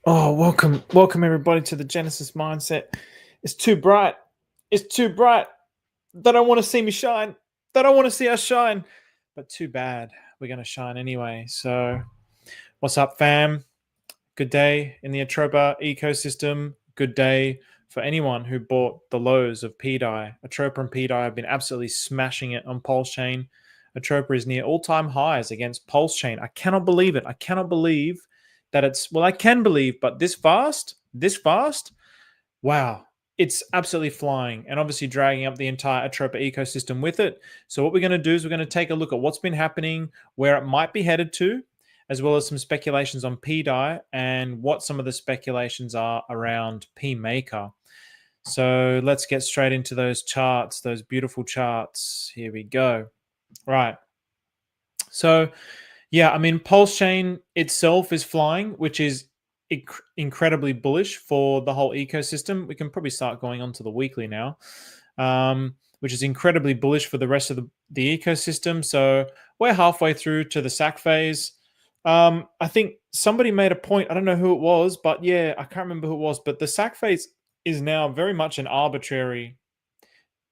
Oh, welcome everybody to the Genesis Mindset. It's too bright. It's too bright. They don't want to see me shine. They don't want to see us shine. But too bad. We're going to shine anyway. So, what's up, fam? Good day in the Atropa ecosystem. Good day for anyone who bought the lows of PDI. Atropa and PDI have been absolutely smashing it on Pulse Chain. Atropa is near all-time highs against Pulse Chain. I cannot believe it. I cannot believe that I can believe, but this fast, wow, it's absolutely flying and obviously dragging up the entire Atropa ecosystem with it. So what we're going to do is we're going to take a look at what's been happening, where it might be headed to, as well as some speculations on PDI and what some of the speculations are around PMaker. So let's get straight into those charts, those beautiful charts. Here we go. Right. So yeah, I mean, Pulse Chain itself is flying, which is incredibly bullish for the whole ecosystem. We can probably start going on to the weekly now, which is incredibly bullish for the rest of the ecosystem. So we're halfway through to the sack phase. I think somebody made a point. I don't know who it was, but yeah, I can't remember who it was. But the sack phase is now very much an arbitrary.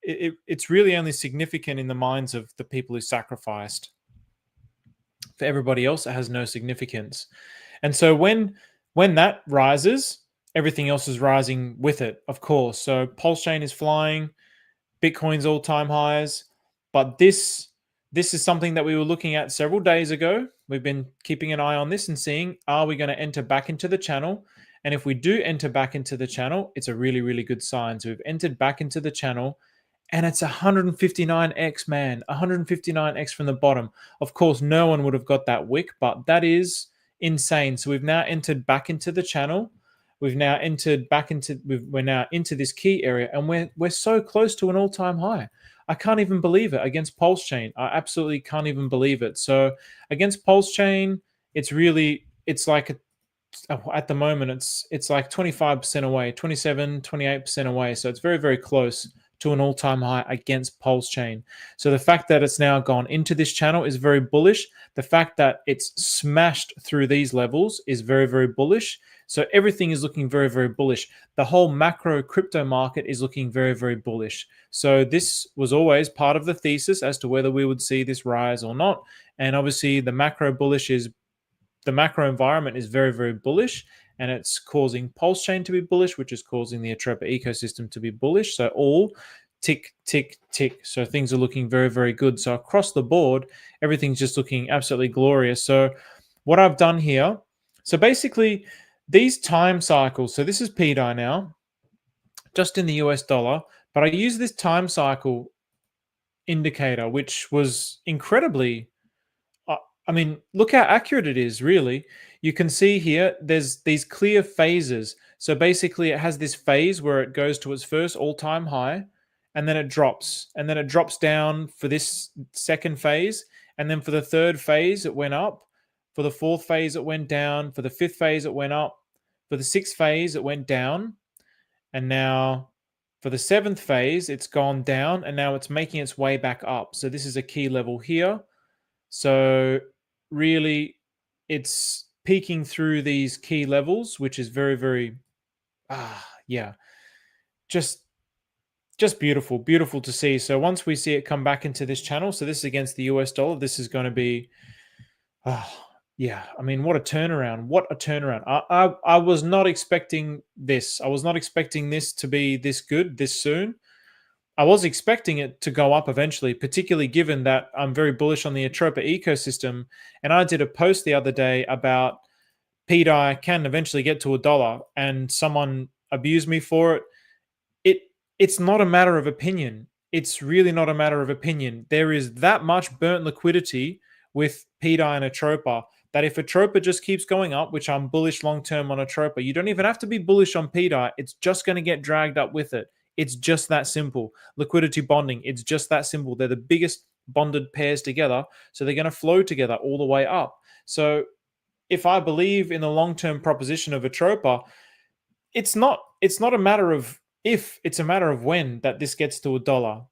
It's really only significant in the minds of the people who sacrificed. For everybody else, it has no significance. And so when that rises, everything else is rising with it, of course. So Pulse Chain is flying, Bitcoin's all-time highs, but this is something that we were looking at several days ago. We've been keeping an eye on this and seeing, are we going to enter back into the channel? And if we do enter back into the channel, it's a really, really good sign. So we've entered back into the channel and it's 159x, man, 159x from the bottom. Of course, no one would have got that wick, but that is insane. So we've now entered back into the channel. We've now entered back into, we're now into this key area, and we're so close to an all-time high. I can't even believe it against Pulse Chain. I absolutely can't even believe it. So against Pulse Chain, it's like at the moment it's like 25% away, 27, 28% away. So it's very, very close to an all-time high against Pulse Chain. So the fact that it's now gone into this channel is very bullish. The fact that it's smashed through these levels is very, very bullish. So everything is looking very, very bullish. The whole macro crypto market is looking very, very bullish. So this was always part of the thesis as to whether we would see this rise or not. And obviously the macro environment is very, very bullish, and it's causing Pulse Chain to be bullish, which is causing the Atropa ecosystem to be bullish. So all tick, tick, tick. So things are looking very, very good. So across the board, everything's just looking absolutely glorious. So what I've done here, so basically these time cycles, so this is PDI now, just in the US dollar, but I use this time cycle indicator, which was incredibly, I mean, look how accurate it is, really. You can see here, there's these clear phases. So basically it has this phase where it goes to its first all-time high, and then it drops. And then it drops down for this second phase. And then for the third phase, it went up. For the fourth phase, it went down. For the fifth phase, it went up. For the sixth phase, it went down. And now for the seventh phase, it's gone down. And now it's making its way back up. So this is a key level here. So really, it's peaking through these key levels, which is very, very, yeah, just beautiful to see. So once we see it come back into this channel, so this is against the US dollar, this is going to be, yeah, I mean, what a turnaround. What a turnaround. I was not expecting this. I was not expecting this to be this good this soon. I was expecting it to go up eventually, particularly given that I'm very bullish on the Atropa ecosystem. And I did a post the other day about PDI can eventually get to $1, and someone abused me for it. It's not a matter of opinion. It's really not a matter of opinion. There is that much burnt liquidity with PDI and Atropa that if Atropa just keeps going up, which I'm bullish long-term on Atropa, you don't even have to be bullish on PDI. It's just going to get dragged up with it. It's just that simple. Liquidity bonding, it's just that simple. They're the biggest bonded pairs together, so they're going to flow together all the way up. So if I believe in the long-term proposition of Atropa, it's not a matter of if, it's a matter of when that this gets to $1.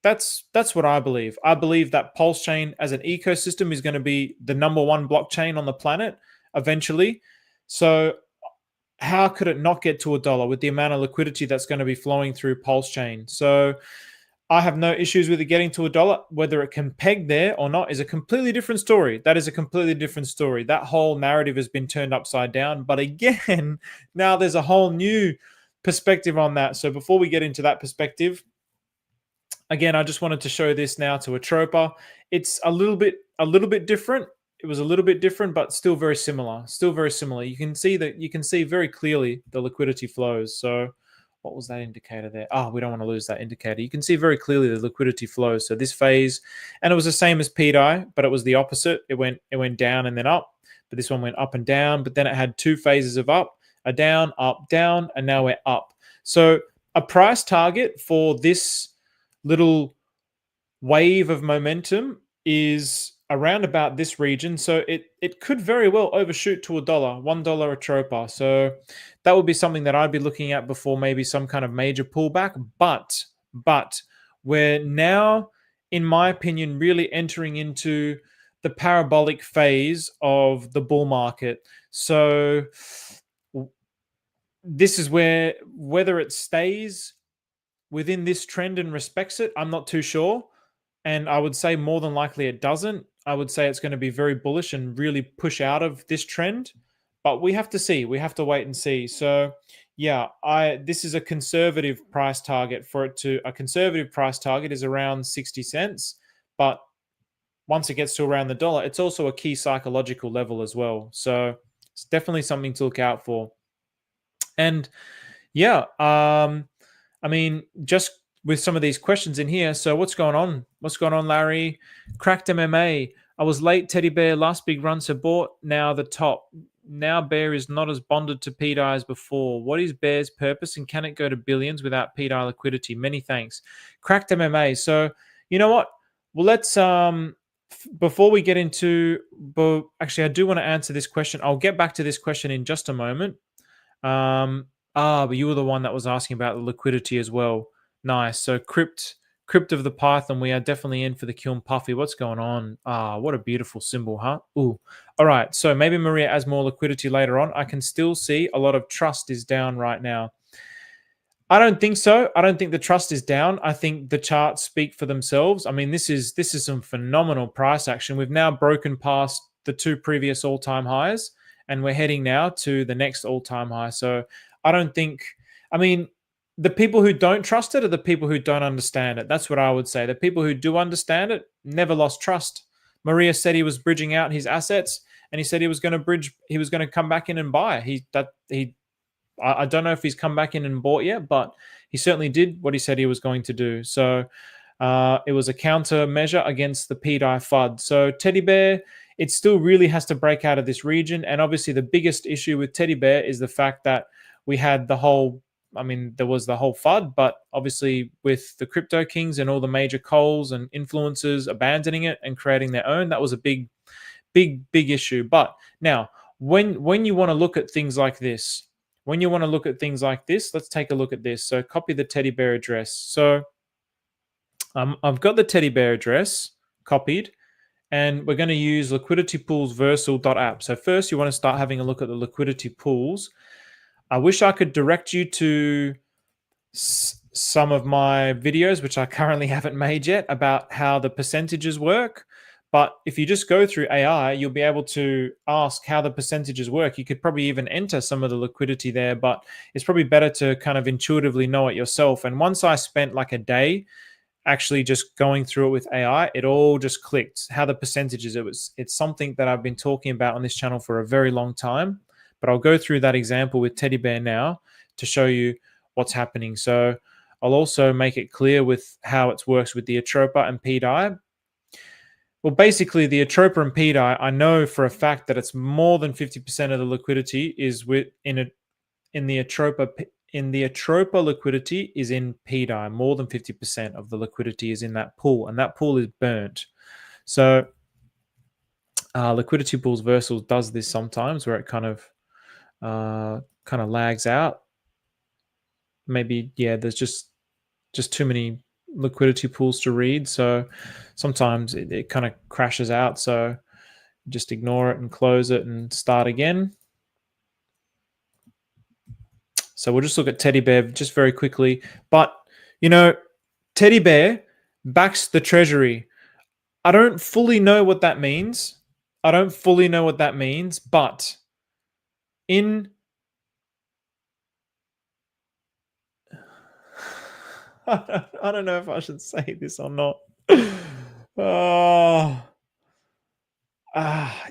That's what I believe. I believe that Pulse Chain as an ecosystem is going to be the #1 blockchain on the planet eventually. So how could it not get to $1 with the amount of liquidity that's going to be flowing through Pulse Chain? So I have no issues with it getting to $1. Whether it can peg there or not is a completely different story. That is a completely different story. That whole narrative has been turned upside down. But again, now there's a whole new perspective on that. So before we get into that perspective, again, I just wanted to show this now to Atropa. It's a little bit different. It was a little bit different, but still very similar. Still very similar. You can see very clearly the liquidity flows. So what was that indicator there? Oh, we don't want to lose that indicator. You can see very clearly the liquidity flows. So this phase, and it was the same as PDI, but it was the opposite. It went down and then up, but this one went up and down, but then it had two phases of up, a down, and now we're up. So a price target for this little wave of momentum is around about this region. So it could very well overshoot to $1 Atropa. So that would be something that I'd be looking at before maybe some kind of major pullback. But we're now, in my opinion, really entering into the parabolic phase of the bull market. So this is where, whether it stays within this trend and respects it, I'm not too sure. And I would say more than likely it doesn't. I would say it's going to be very bullish and really push out of this trend. But we have to see. We have to wait and see. So yeah, this is a conservative price target for it to. A conservative price target is around 60 cents. But once it gets to around the dollar, it's also a key psychological level as well. So it's definitely something to look out for. And yeah, I mean, just with some of these questions in here. So what's going on? What's going on, Larry? Cracked MMA. I was late, Teddy Bear. Last big run, so bought. Now the top. Now Bear is not as bonded to PDI as before. What is Bear's purpose, and can it go to billions without PDI liquidity? Many thanks. Cracked MMA. So you know what? Well, let's before we get into, but actually, I do want to answer this question. I'll get back to this question in just a moment. But you were the one that was asking about the liquidity as well. Nice. So Crypt of the Python, we are definitely in for the Kiln Puffy. What's going on? What a beautiful symbol, huh? Ooh. All right. So maybe Maria adds more liquidity later on. I can still see a lot of trust is down right now. I don't think so. I don't think the trust is down. I think the charts speak for themselves. I mean, this is some phenomenal price action. We've now broken past the two previous all-time highs, and we're heading now to the next all-time high. So I don't think, I mean, the people who don't trust it are the people who don't understand it. That's what I would say. The people who do understand it never lost trust. Maria said he was bridging out his assets, and he said he was going to come back in and buy. I don't know if he's come back in and bought yet, but he certainly did what he said he was going to do. So it was a countermeasure against the PDI FUD. So Teddy Bear, it still really has to break out of this region. And obviously the biggest issue with Teddy Bear is the fact that we had there was the whole FUD, but obviously with the Crypto Kings and all the major coals and influencers abandoning it and creating their own, that was a big issue. But now, when you want to look at things like this, let's take a look at this. So copy the Teddy Bear address. So I've got the Teddy Bear address copied, and we're going to use liquidity pools Versal.app. So first you want to start having a look at the liquidity pools. I wish I could direct you to some of my videos, which I currently haven't made yet, about how the percentages work. But if you just go through AI, you'll be able to ask how the percentages work. You could probably even enter some of the liquidity there, but it's probably better to kind of intuitively know it yourself. And once I spent like a day actually just going through it with AI, it all just clicked. How the percentages, it's something that I've been talking about on this channel for a very long time. But I'll go through that example with Teddy Bear now to show you what's happening. So I'll also make it clear with how it works with the Atropa and PDI. Well, basically, the Atropa and PDI, I know for a fact that it's more than 50% of the liquidity is in the Atropa. In the Atropa, liquidity is in PDI. More than 50% of the liquidity is in that pool, and that pool is burnt. So liquidity pools Versal does this sometimes, where it kind of lags out. Maybe, yeah, there's just too many liquidity pools to read, so sometimes it kind of crashes out. So just ignore it and close it and start again. So we'll just look at Teddy Bear just very quickly. But, Teddy Bear backs the treasury. I don't fully know what that means. But in I don't know if I should say this or not. Oh,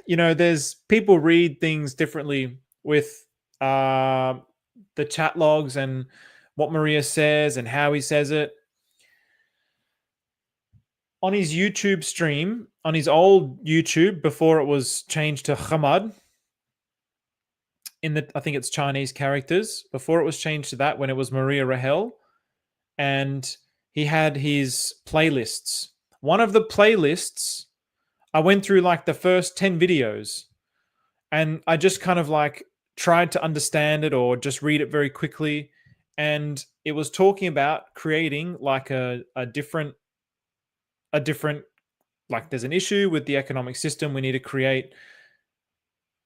there's people read things differently with the chat logs and what Maria says and how he says it. On his YouTube stream, on his old YouTube before it was changed to Hamad, I think it's Chinese characters, before it was changed to that, when it was Maria Rahel, and he had his playlists. One of the playlists, I went through like the first 10 videos and I just kind of like tried to understand it or just read it very quickly. And it was talking about creating like a different, like there's an issue with the economic system. We need to create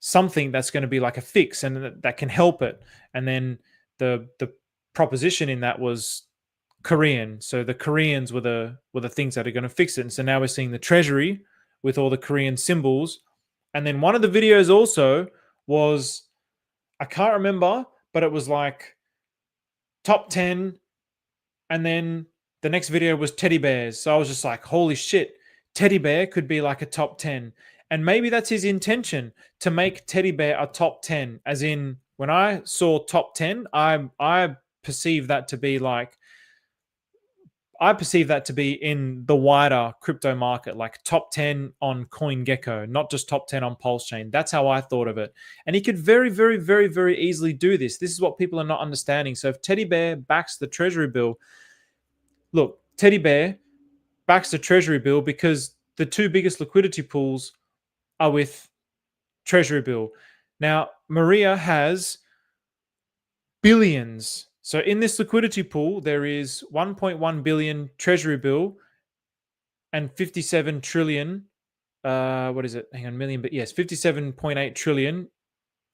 something that's going to be like a fix and that can help it. And then the proposition in that was Korean. So the Koreans were the things that are going to fix it. And so now we're seeing the treasury with all the Korean symbols. And then one of the videos also was, I can't remember, but it was like top 10. And then the next video was teddy bears. So I was just like, holy shit, teddy bear could be like a top 10. And maybe that's his intention, to make teddy bear a top 10. As in, when I saw top 10, I perceive that to be in the wider crypto market, like top 10 on CoinGecko, not just top 10 on Pulse Chain. That's how I thought of it. And he could very, very, very, very easily do this. This is what people are not understanding. So if Teddy Bear backs the treasury bill, look, Teddy Bear backs the treasury bill because the two biggest liquidity pools are with treasury bill. Now, Maria has billions. So in this liquidity pool, there is 1.1 billion treasury bill and 57 trillion. What is it? Hang on, million, but yes, 57.8 trillion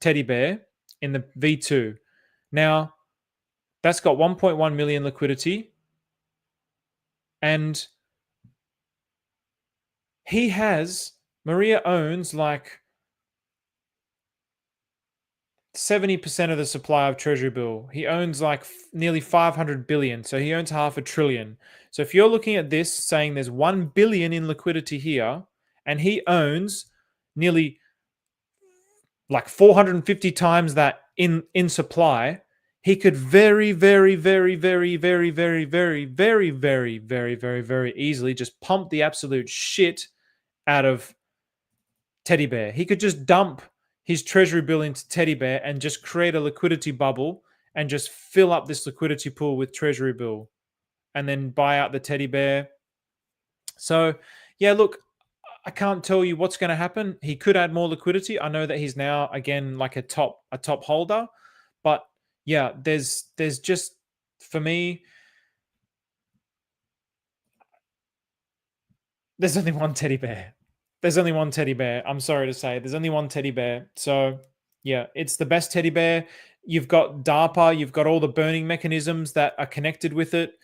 teddy bear in the V2. Now, that's got 1.1 million liquidity. And Maria owns like 70% of the supply of treasury bill. He owns like nearly 500 billion. So he owns half a trillion. So if you're looking at this saying there's 1 billion in liquidity here, and he owns nearly like 450 times that in supply, he could very, very, very, very, very, very, very, very, very, very, very, very easily just pump the absolute shit out of Teddy Bear. He could just dump his treasury bill into Teddy Bear and just create a liquidity bubble and just fill up this liquidity pool with treasury bill and then buy out the Teddy Bear. So, yeah, look, I can't tell you what's going to happen. He could add more liquidity. I know that he's now again like a top holder, but yeah, there's just, for me, there's only one Teddy Bear. There's only one Teddy Bear. I'm sorry to say, there's only one Teddy Bear. So yeah, it's the best Teddy Bear. You've got DARPA. You've got all the burning mechanisms that are connected with it.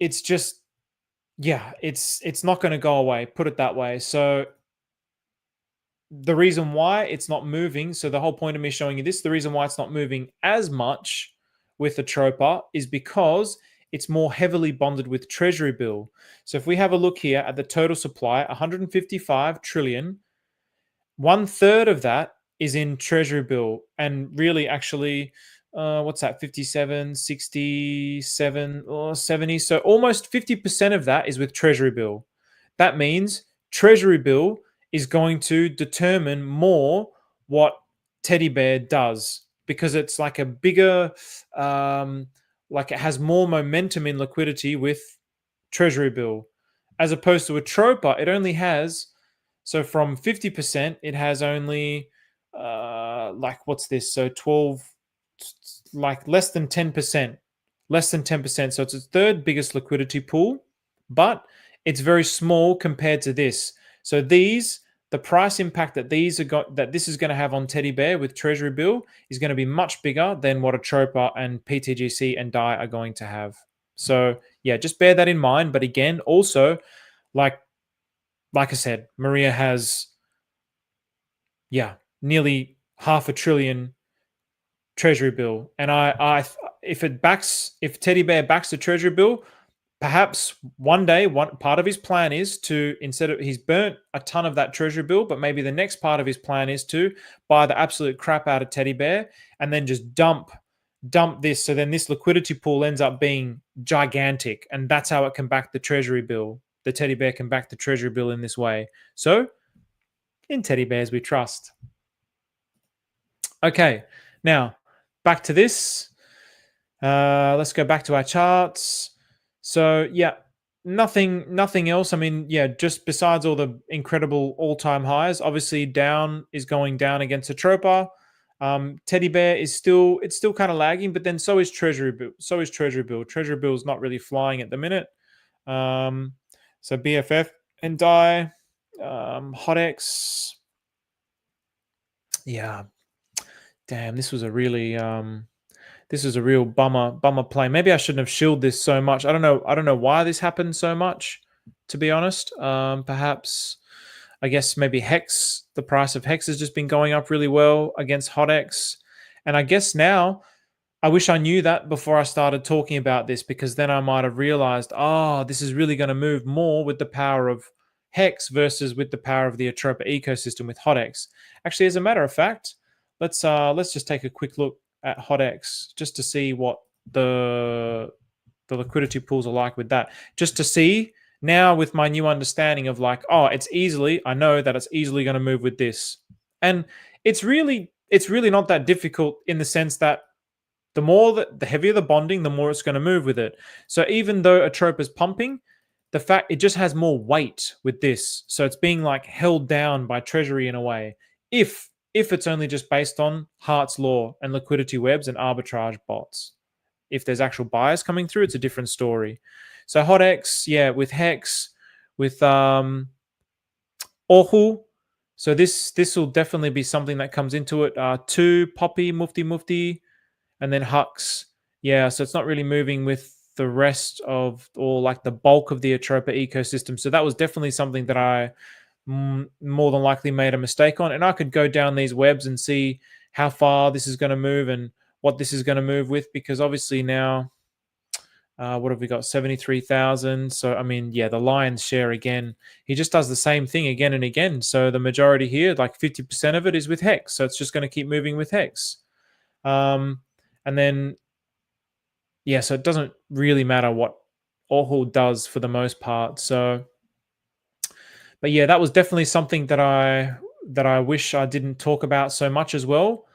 It's just, yeah, it's not going to go away. Put it that way. So the reason why it's not moving, so the whole point of me showing you this, the reason why it's not moving as much with the Tropa is because it's more heavily bonded with treasury bill. So if we have a look here at the total supply, 155 trillion, 1/3 of that is in treasury bill. And really, actually, what's that? 57, 67, or 70. So almost 50% of that is with treasury bill. That means treasury bill is going to determine more what Teddy Bear does, because it's like a bigger, like it has more momentum in liquidity with treasury bill, as opposed to a Tropa. It only has, so from 50%, it has only like, what's this? So 12, like less than 10%, less than 10%. So it's its third biggest liquidity pool, but it's very small compared to this. So these, the price impact that this is going to have on Teddy Bear with Treasury Bill is going to be much bigger than what Atropa and PTGC and DAI are going to have. So yeah, just bear that in mind. But again, also like I said, Maria has nearly $500 billion Treasury Bill, and if Teddy Bear backs the Treasury Bill, perhaps one day, one part of his plan is to, instead of, he's burnt a ton of that Treasury Bill, but maybe the next part of his plan is to buy the absolute crap out of Teddy Bear and then just dump this. So then this liquidity pool ends up being gigantic, and that's how it can back the Treasury Bill. The Teddy Bear can back the Treasury Bill in this way. So in Teddy Bears we trust. Okay, now back to this. Let's go back to our charts. So yeah, nothing else. I mean, yeah, just besides all the incredible all-time highs, obviously down is going down against Atropa. Teddy Bear is still kind of lagging, but then so is Treasury Bill. Treasury Bill is not really flying at the minute. So BFF and DAI, HotX. Yeah, damn, this was a really real bummer play. Maybe I shouldn't have shielded this so much. I don't know why this happened so much, to be honest. Perhaps, I guess maybe Hex, the price of Hex has just been going up really well against HotX. And I guess now, I wish I knew that before I started talking about this, because then I might have realized, this is really going to move more with the power of Hex versus with the power of the Atropa ecosystem with HotX. Actually, as a matter of fact, let's just take a quick look at HotX just to see what the liquidity pools are like with that. Just to see now with my new understanding of like, I know that it's easily going to move with this. And it's really not that difficult in the sense that the heavier the bonding, the more it's going to move with it. So even though Atropa is pumping, the fact it just has more weight with this. So it's being like held down by Treasury in a way. If it's only just based on Hart's law and liquidity webs and arbitrage bots. If there's actual buyers coming through, it's a different story. So HotX, with Hex, with Orhu. So this will definitely be something that comes into it. 2, Poppy, Mufti, and then Hux. Yeah, so it's not really moving with the rest of, or like the bulk of the Atropa ecosystem. So that was definitely something that I more than likely made a mistake on. And I could go down these webs and see how far this is going to move and what this is going to move with, because obviously now, what have we got? 73,000. So, I mean, yeah, the lion's share again. He just does the same thing again and again. So the majority here, like 50% of it is with Hex. So it's just going to keep moving with Hex. And then, yeah, so it doesn't really matter what Orhu does for the most part. So, but yeah, that was definitely something that I wish I didn't talk about so much as well,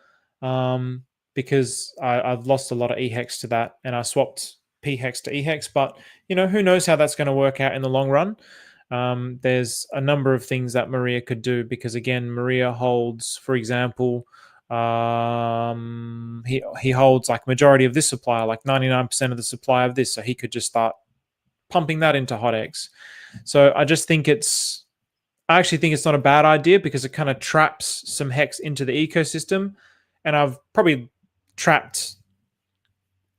because I've lost a lot of eHex to that, and I swapped pHex to eHex. But who knows how that's going to work out in the long run. There's a number of things that Maria could do, because again, Maria holds, for example, he holds like majority of this supply, like 99% of the supply of this, so he could just start pumping that into HotX. So I actually think it's not a bad idea, because it kind of traps some Hex into the ecosystem. And I've probably trapped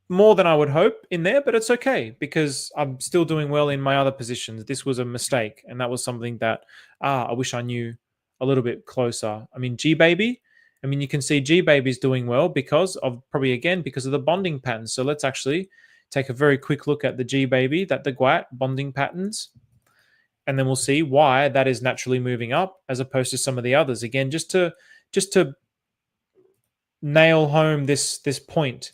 more than I would hope in there, but it's okay, because I'm still doing well in my other positions. This was a mistake, and that was something that I wish I knew a little bit closer. I mean, G-Baby, you can see G-Baby's doing well because of the bonding patterns. So let's actually take a very quick look at the G-Baby, the GWAT bonding patterns. And then we'll see why that is naturally moving up as opposed to some of the others. Again, just to nail home this point.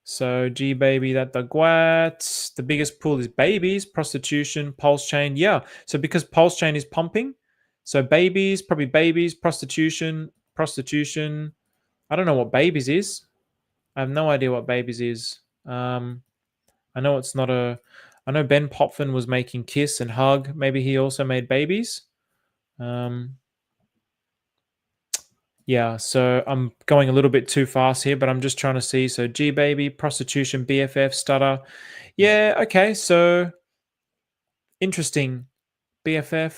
So G-Baby, the GWAT, the biggest pool is babies, prostitution, pulse chain. Yeah, so because pulse chain is pumping, so babies, probably babies, prostitution. I don't know what babies is. I have no idea what babies is. I know it's not a... I know Ben Popfin was making Kiss and Hug. Maybe he also made babies. Yeah, so I'm going a little bit too fast here, but I'm just trying to see. So G-Baby, prostitution, BFF, stutter. Yeah, okay, so interesting. BFF.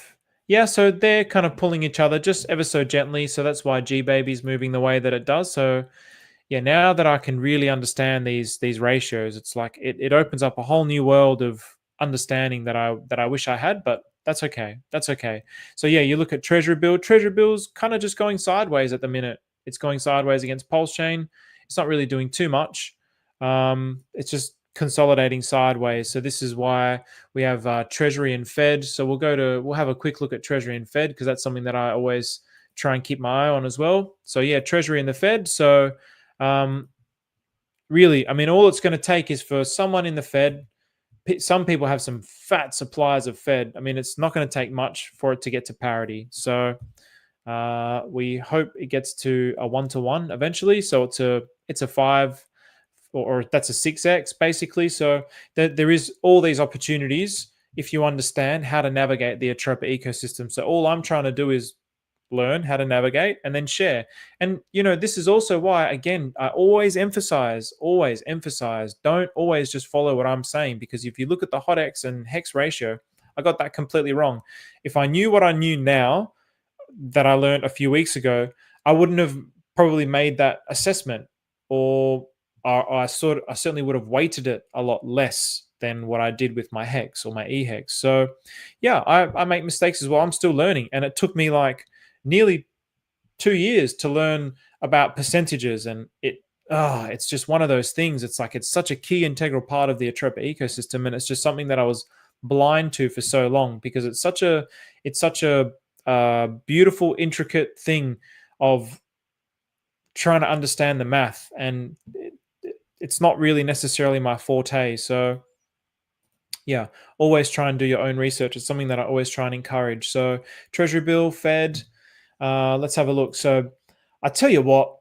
Yeah, so they're kind of pulling each other just ever so gently. So that's why G Baby's moving the way that it does. So yeah, now that I can really understand these ratios, it's like it opens up a whole new world of understanding that I wish I had, but that's okay. That's okay. So yeah, you look at Treasury Bill. Treasury Bill's kind of just going sideways at the minute. It's going sideways against Pulse Chain. It's not really doing too much. It's just consolidating sideways. So this is why we have Treasury and Fed. So we'll have a quick look at Treasury and Fed because that's something that I always try and keep my eye on as well. So yeah, Treasury and the Fed. So um, really, I mean, all it's going to take is for someone in the Fed. Some people have some fat supplies of Fed. I mean, it's not going to take much for it to get to parity. So we hope it gets to a 1-to-1 eventually. So it's a 5 or that's a 6x basically. So there is all these opportunities if you understand how to navigate the Atropa ecosystem. So all I'm trying to do is learn how to navigate and then share. And this is also why, again, I always emphasize, don't always just follow what I'm saying, because if you look at the hot X and hex ratio, I got that completely wrong. If I knew what I knew now that I learned a few weeks ago, I wouldn't have probably made that assessment, or I certainly would have weighted it a lot less than what I did with my hex or my e-hex. So yeah, I make mistakes as well. I'm still learning, and it took me like nearly 2 years to learn about percentages, and it's just one of those things. It's like it's such a key integral part of the Atropa ecosystem, and it's just something that I was blind to for so long because it's such a beautiful, intricate thing of trying to understand the math, and it's not really necessarily my forte. So yeah, always try and do your own research. It's something that I always try and encourage. So Treasury Bill, Fed, let's have a look. So I tell you what,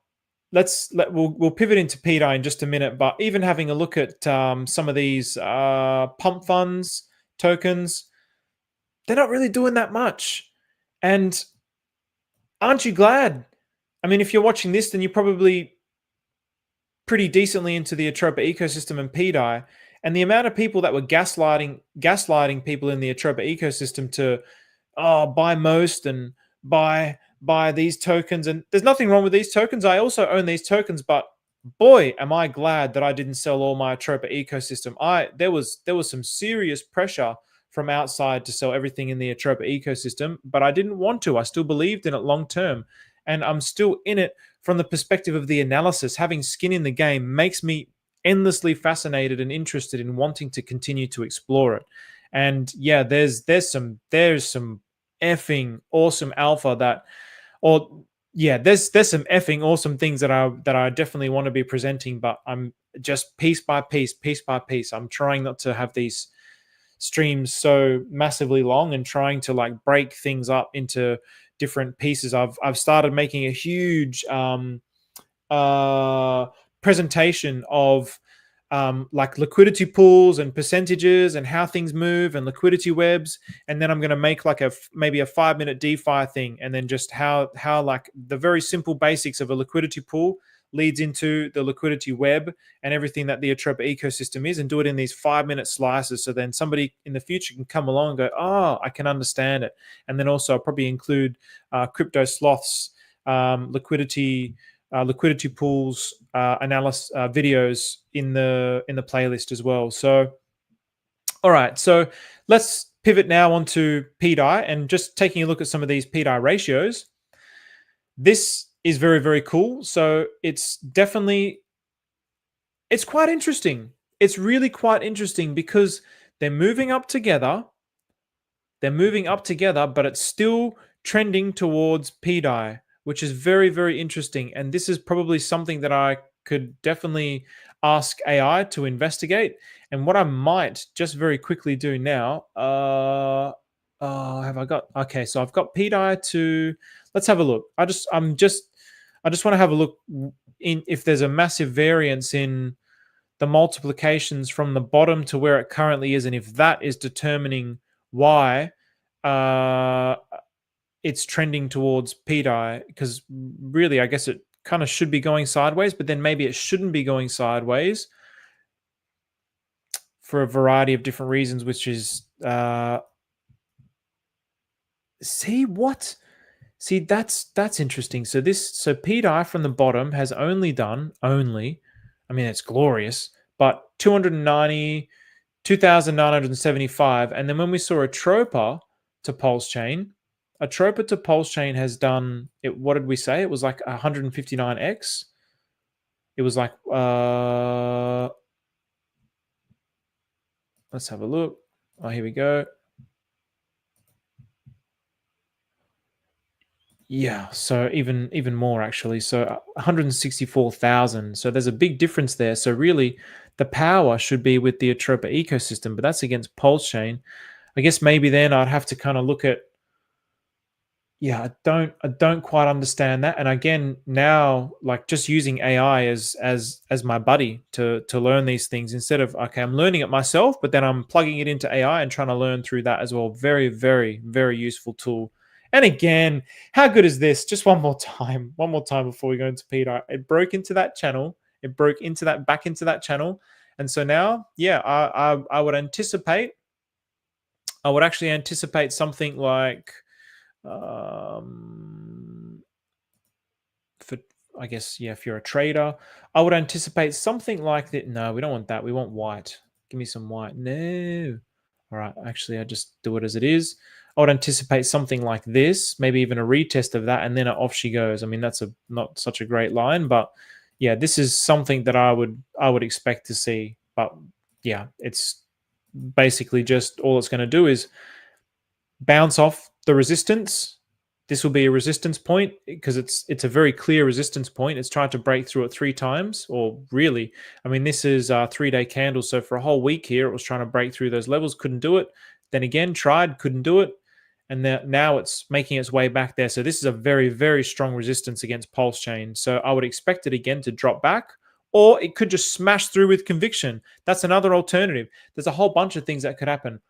we'll pivot into PDI in just a minute. But even having a look at some of these pump funds tokens, they're not really doing that much. And aren't you glad? I mean, if you're watching this, then you're probably pretty decently into the Atropa ecosystem and PDI. And the amount of people that were gaslighting people in the Atropa ecosystem to buy most and buy these tokens. And there's nothing wrong with these tokens. I also own these tokens, but boy, am I glad that I didn't sell all my Atropa ecosystem. There was some serious pressure from outside to sell everything in the Atropa ecosystem, but I didn't want to. I still believed in it long term, and I'm still in it from the perspective of the analysis. Having skin in the game makes me endlessly fascinated and interested in wanting to continue to explore it. And yeah, there's some effing awesome alpha there's some effing awesome things that I definitely want to be presenting, but I'm just piece by piece. I'm trying not to have these streams so massively long and trying to like break things up into different pieces. I've started making a huge presentation of like liquidity pools and percentages and how things move and liquidity webs, and then I'm going to make like maybe a 5-minute DeFi thing, and then just how like the very simple basics of a liquidity pool leads into the liquidity web and everything that the Atropa ecosystem is, and do it in these 5-minute slices. So then somebody in the future can come along and go, oh, I can understand it. And then also I'll probably include crypto sloths, liquidity pools analysis videos in the playlist as well. So all right, so let's pivot now onto PDI and just taking a look at some of these PDI ratios. This is very, very cool. So it's quite interesting. It's really quite interesting because they're moving up together. But it's still trending towards PDI, which is very, very interesting. And this is probably something that I could definitely ask AI to investigate. And what I might just very quickly do now, have I got, okay, so I've got PDI to, let's have a look. I just want to have a look in if there's a massive variance in the multiplications from the bottom to where it currently is, and if that is determining why it's trending towards PDI, because really I guess it kind of should be going sideways, but then maybe it shouldn't be going sideways for a variety of different reasons, which is See what? See, that's interesting. So PDI from the bottom has only done only, I mean it's glorious, but 290, 2,975. And then when we saw a Troper to Pulse Chain, a Troper to Pulse Chain has done it. What did we say? It was like 159x. It was like let's have a look. Oh, here we go. Yeah, so even more actually. So 164,000. So there's a big difference there. So really, the power should be with the Atropa ecosystem, but that's against Pulse Chain. I guess maybe then I'd have to kind of look at. Yeah, I don't quite understand that. And again, now like just using AI as my buddy to learn these things instead of okay, I'm learning it myself, but then I'm plugging it into AI and trying to learn through that as well. Very, very, very useful tool. And again, how good is this? Just one more time before we go into Peter. It broke into that channel. It broke into that back into that channel. And so now, yeah, I would anticipate. I would actually anticipate something like for I guess yeah, if you're a trader, I would anticipate something like that. No, we don't want that. We want white. Give me some white. No. All right. Actually, I just do it as it is. I would anticipate something like this, maybe even a retest of that, and then off she goes. I mean, that's a not such a great line, but yeah, this is something that I would expect to see. But yeah, it's basically just all it's going to do is bounce off the resistance. This will be a resistance point because it's a very clear resistance point. It's tried to break through it 3 times, or really, I mean, this is a 3-day candle. So for a whole week here, it was trying to break through those levels, couldn't do it. Then again, tried, couldn't do it. And now it's making its way back there. So this is a very, very strong resistance against Pulse Chain. So I would expect it again to drop back, or it could just smash through with conviction. That's another alternative. There's a whole bunch of things that could happen,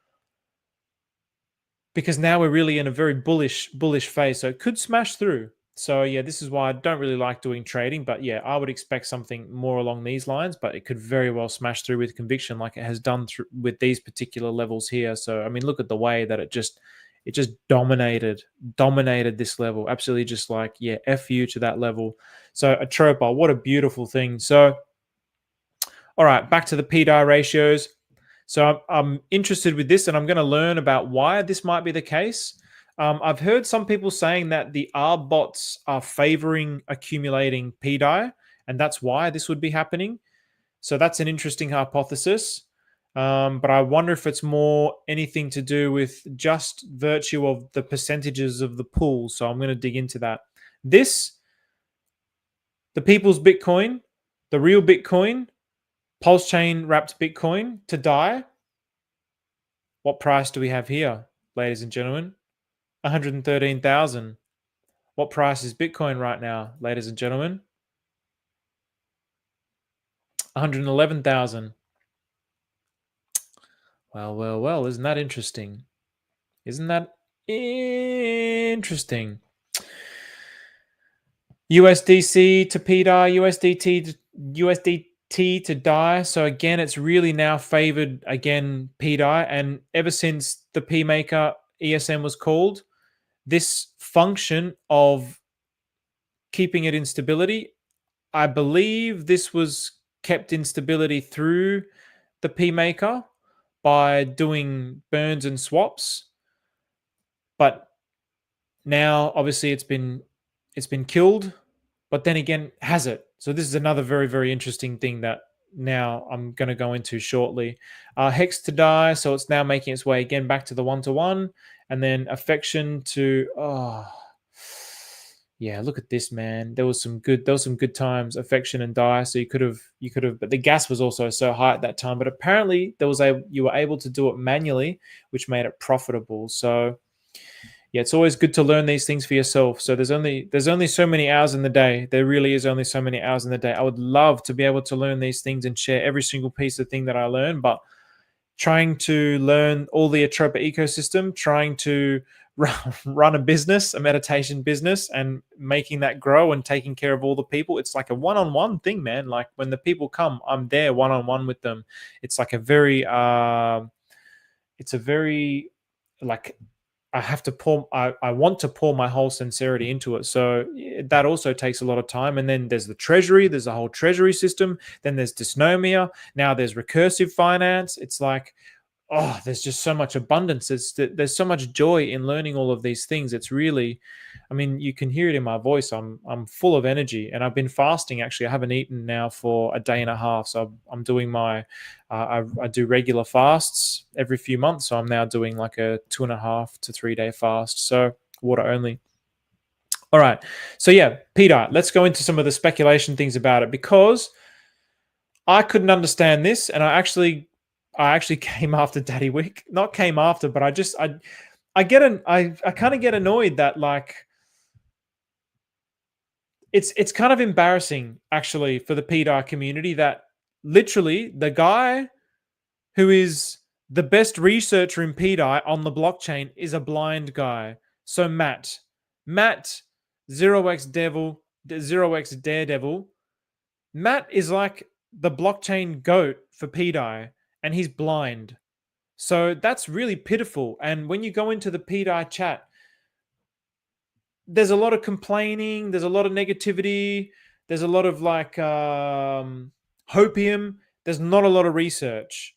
because now we're really in a very bullish phase. So it could smash through. So yeah, this is why I don't really like doing trading. But yeah, I would expect something more along these lines. But it could very well smash through with conviction, like it has done with these particular levels here. So I mean, look at the way that it just dominated this level. Absolutely, just like yeah, f you to that level. So a Tropa, what a beautiful thing. So all right, back to the PDI ratios. So I'm interested with this, and I'm going to learn about why this might be the case. I've heard some people saying that the R bots are favoring accumulating PDI, and that's why this would be happening. So that's an interesting hypothesis. But I wonder if it's more anything to do with just virtue of the percentages of the pool. So I'm going to dig into that. This, the people's Bitcoin, the real Bitcoin, Pulse Chain wrapped Bitcoin to DAI. What price do we have here, ladies and gentlemen? 113,000. What price is Bitcoin right now, ladies and gentlemen? 111,000. Well, isn't that interesting? Isn't that interesting? USDC to PDI, USDT to DAI. So again, it's really now favored again PDI, and ever since the PMaker ESM was called, this function of keeping it in stability, I believe this was kept in stability through the PMaker by doing burns and swaps, but now obviously it's been killed. But then again, has it? So this is another very, very interesting thing that now I'm going to go into shortly. Hex to DAI, so it's now making its way again back to the 1-to-1, and then affection to yeah, look at this, man. There was some good times, affection and DAI. So you could have, but the gas was also so high at that time. But apparently you were able to do it manually, which made it profitable. So yeah, it's always good to learn these things for yourself. So there's only so many hours in the day. There really is only so many hours in the day. I would love to be able to learn these things and share every single piece of thing that I learn, but trying to learn all the Atropa ecosystem, trying to run a business, a meditation business, and making that grow and taking care of all the people. It's like a one-on-one thing, man. Like when the people come, I'm there one-on-one with them. It's like a very, it's a very like I have to pour, I want to pour my whole sincerity into it. So that also takes a lot of time. And then there's the treasury, there's a whole treasury system. Then there's dysnomia. Now there's recursive finance. It's like, oh, there's just so much abundance. There's so much joy in learning all of these things. It's really, I mean, you can hear it in my voice. I'm full of energy, and I've been fasting. Actually, I haven't eaten now for a day and a half. So I'm doing my, I do regular fasts every few months. So I'm now doing like a 2.5 to 3 day fast. So water only. All right. So yeah, Peter, let's go into some of the speculation things about it, because I couldn't understand this, and I actually came after Daddy Wick. Not came after, but I kind of get annoyed that, like, it's kind of embarrassing actually for the PDAR community that literally the guy who is the best researcher in PDAR on the blockchain is a blind guy. So Matt, Zero X Daredevil, Matt is like the blockchain goat for PDAI, and he's blind. So that's really pitiful. And when you go into the PDAI chat, there's a lot of complaining, there's a lot of negativity, there's a lot of like hopium, there's not a lot of research.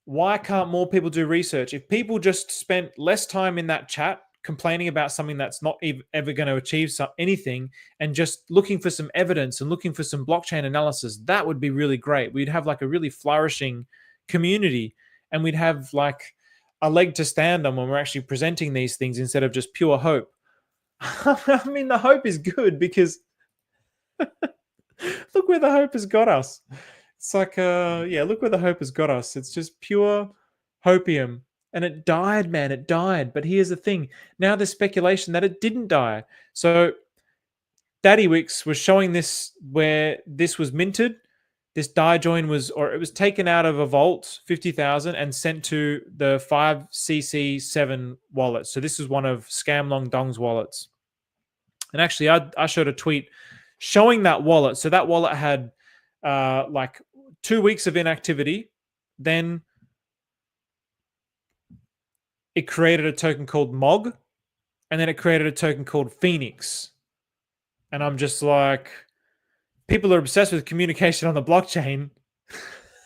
Why can't more people do research? If people just spent less time in that chat complaining about something that's not ever going to achieve anything, and just looking for some evidence and looking for some blockchain analysis, that would be really great. We'd have like a really flourishing community, and we'd have like a leg to stand on when we're actually presenting these things instead of just pure hope. I mean, the hope is good because look where the hope has got us. It's like, yeah, look where the hope has got us. It's just pure hopium. And it died, man. It died. But here's the thing. Now there's speculation that it didn't die. So Daddy Wix was showing this where this was minted. This DaiJoin was, or it was taken out of a vault, 50,000, and sent to the 5cc7 wallet. So this is one of Scam Long Dong's wallets. And actually, I showed a tweet showing that wallet. So that wallet had like 2 weeks of inactivity. Then it created a token called MOG, and then it created a token called Phoenix. And I'm just like, people are obsessed with communication on the blockchain.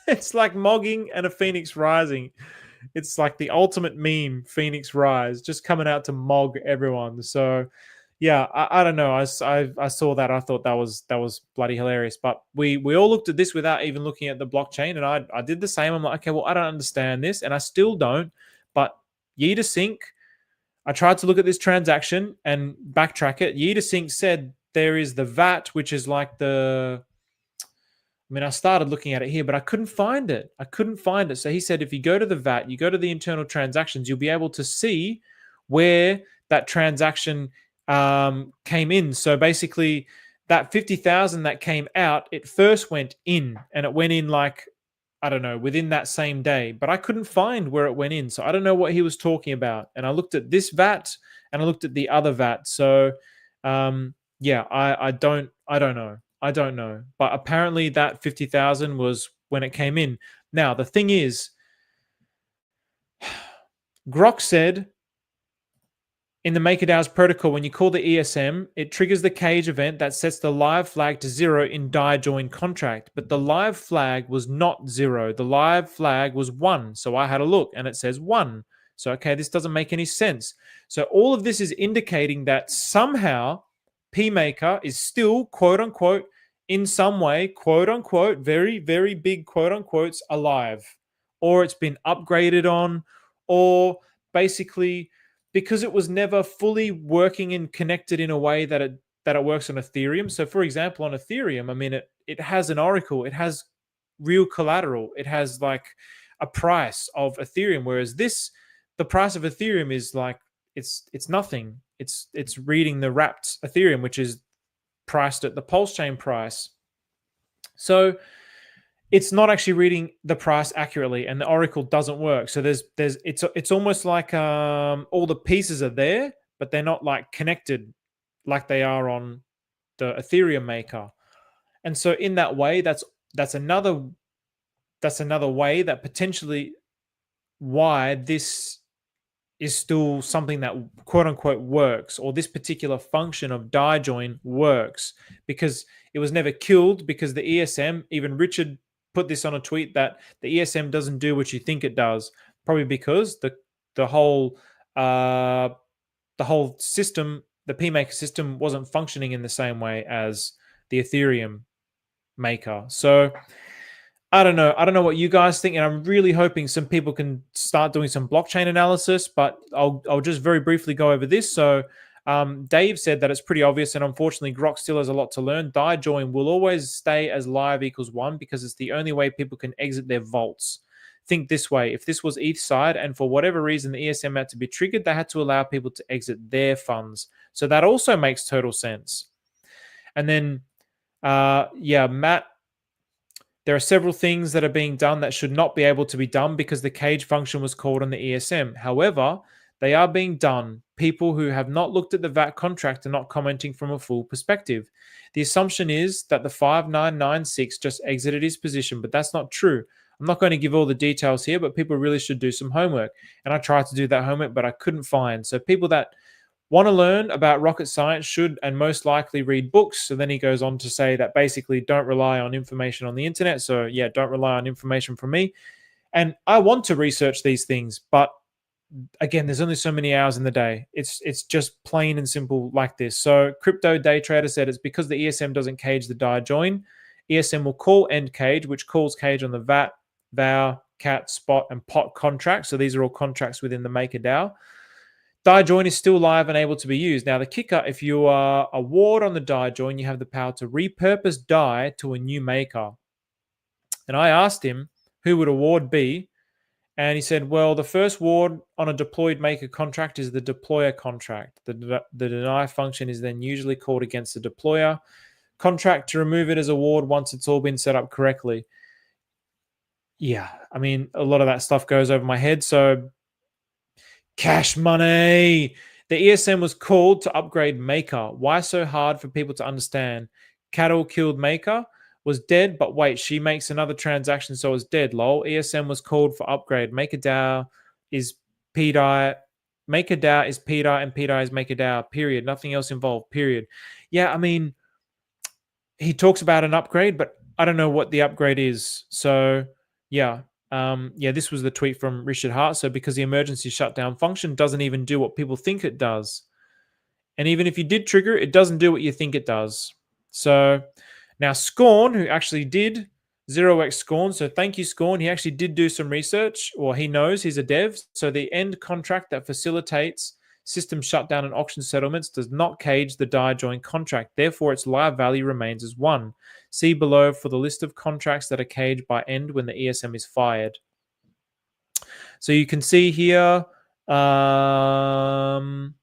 It's like mogging and a Phoenix rising. It's like the ultimate meme, Phoenix Rise, just coming out to mog everyone. So yeah, I don't know. I saw that. I thought that was bloody hilarious. But we all looked at this without even looking at the blockchain, and I did the same. I'm like, okay, well, I don't understand this, and I still don't. But Year to Sync, I tried to look at this transaction and backtrack it. Year to Sync said there is the VAT, which is like the, I mean, I started looking at it here, but I couldn't find it. So he said, if you go to the VAT, you go to the internal transactions, you'll be able to see where that transaction came in. So basically, that 50,000 that came out, it first went in, and it went in like, I don't know, within that same day. But I couldn't find where it went in. So I don't know what he was talking about. And I looked at this VAT and I looked at the other VAT. So yeah, I don't know. I don't know. But apparently that 50,000 was when it came in. Now, the thing is, Grok said in the MakerDAO's protocol, when you call the ESM, it triggers the cage event that sets the live flag to 0 in DaiJoin contract. But the live flag was not 0. The live flag was 1. So I had a look and it says 1. So, okay, this doesn't make any sense. So all of this is indicating that somehow PMaker is still, quote unquote, in some way, quote unquote, very, very big quote unquotes, alive. Or it's been upgraded on, or basically, because it was never fully working and connected in a way that it works on Ethereum. So for example, on Ethereum, I mean, it has an oracle, it has real collateral, it has like a price of Ethereum, whereas the price of Ethereum is like, it's nothing. It's reading the wrapped Ethereum, which is priced at the Pulse chain price. So it's not actually reading the price accurately, and the oracle doesn't work. So it's almost like all the pieces are there, but they're not like connected like they are on the Ethereum maker. And so in that way, that's another way that potentially why this is still something that quote unquote works, or this particular function of die join works, because it was never killed, because the ESM, even Richard put this on a tweet, that the ESM doesn't do what you think it does, probably because the whole system, the PMaker system, wasn't functioning in the same way as the Ethereum maker. So I don't know. I don't know what you guys think, and I'm really hoping some people can start doing some blockchain analysis. But I'll just very briefly go over this. So Dave said that it's pretty obvious, and unfortunately, Grok still has a lot to learn. Die join will always stay as live equals 1 because it's the only way people can exit their vaults. Think this way: if this was ETH side, and for whatever reason the ESM had to be triggered, they had to allow people to exit their funds. So that also makes total sense. And then, Matt, there are several things that are being done that should not be able to be done because the cage function was called on the ESM. However, they are being done. People who have not looked at the VAT contract are not commenting from a full perspective. The assumption is that the 5996 just exited his position, but that's not true. I'm not going to give all the details here, but people really should do some homework. And I tried to do that homework, but I couldn't find. So people that want to learn about rocket science should and most likely read books. So then he goes on to say that basically don't rely on information on the internet. So yeah, don't rely on information from me. And I want to research these things, but again, there's only so many hours in the day. It's just plain and simple like this. So Crypto Day Trader said it's because the ESM doesn't cage the die join. ESM will call end cage, which calls cage on the VAT, VOW, CAT, spot, and pot contracts. So these are all contracts within the MakerDAO. Die join is still live and able to be used. Now, the kicker, if you are a ward on the die join, you have the power to repurpose die to a new maker. And I asked him, who would a ward be? And he said, well, the first ward on a deployed maker contract is the deployer contract. The deny function is then usually called against the deployer contract to remove it as a ward once it's all been set up correctly. Yeah, I mean, a lot of that stuff goes over my head. So cash money. The ESM was called to upgrade Maker. Why so hard for people to understand? Cattle killed Maker, was dead, but wait, she makes another transaction, so it's dead. Lol. ESM was called for upgrade. MakerDAO is PDAI. MakerDAO is PDAI, and PDAI is MakerDAO. Period. Nothing else involved. Period. Yeah, I mean, he talks about an upgrade, but I don't know what the upgrade is. So yeah. This was the tweet from Richard Hart. So because the emergency shutdown function doesn't even do what people think it does. And even if you did trigger it, it doesn't do what you think it does. So now Scorn, who actually did 0x Scorn, so thank you, Scorn. He actually did do some research, or he knows, he's a dev. So the end contract that facilitates system shutdown and auction settlements does not cage the die join contract. Therefore, its live value remains as 1. See below for the list of contracts that are caged by end when the ESM is fired. So you can see here, VAT,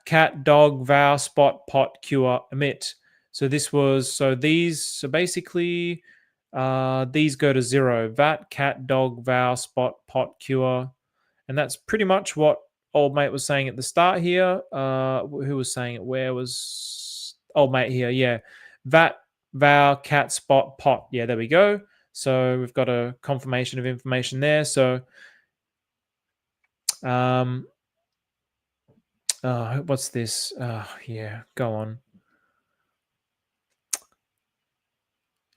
cat, dog, vow, spot, pot, cure, emit. So this was, basically these go to 0. VAT, cat, dog, vow, spot, pot, cure. And that's pretty much what old mate was saying at the start here. Who was saying it? Where was old mate here? Yeah. VAT, vow, cat, spot, pot. Yeah, there we go. So we've got a confirmation of information there. So what's this? Yeah, go on.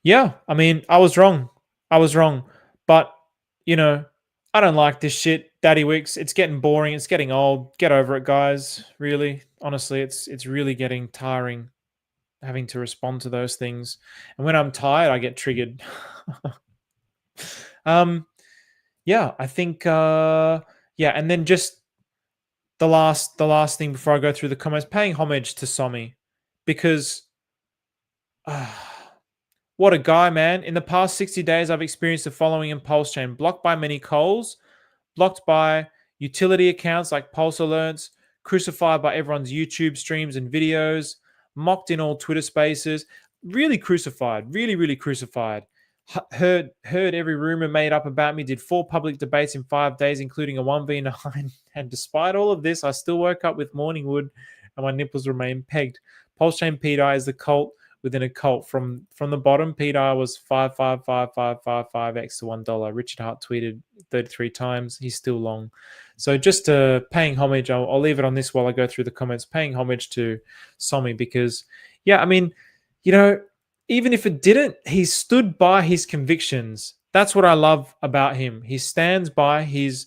Yeah, I mean, I was wrong. But, I don't like this shit, Daddy Wicks. It's getting boring. It's getting old. Get over it, guys. Really. Honestly, it's really getting tiring having to respond to those things. And when I'm tired, I get triggered. I think, and then just the last thing before I go through the comments, paying homage to Somi, because what a guy, man. In the past 60 days, I've experienced the following in Pulse Chain: blocked by many calls, blocked by utility accounts like Pulse Alerts, crucified by everyone's YouTube streams and videos, mocked in all Twitter spaces, really crucified, really crucified. Heard every rumor made up about me, did 4 public debates in 5 days, including a 1v9. And despite all of this, I still woke up with morning wood and my nipples remain pegged. Pulse Chain PDAI is the cult within a cult from the bottom. PDI was 5555555x to $1. Richard Hart tweeted 33 times. He's still long. So just paying homage, I'll leave it on this while I go through the comments, paying homage to Somi because, yeah, I mean, you know, even if it didn't, he stood by his convictions. That's what I love about him. He stands by his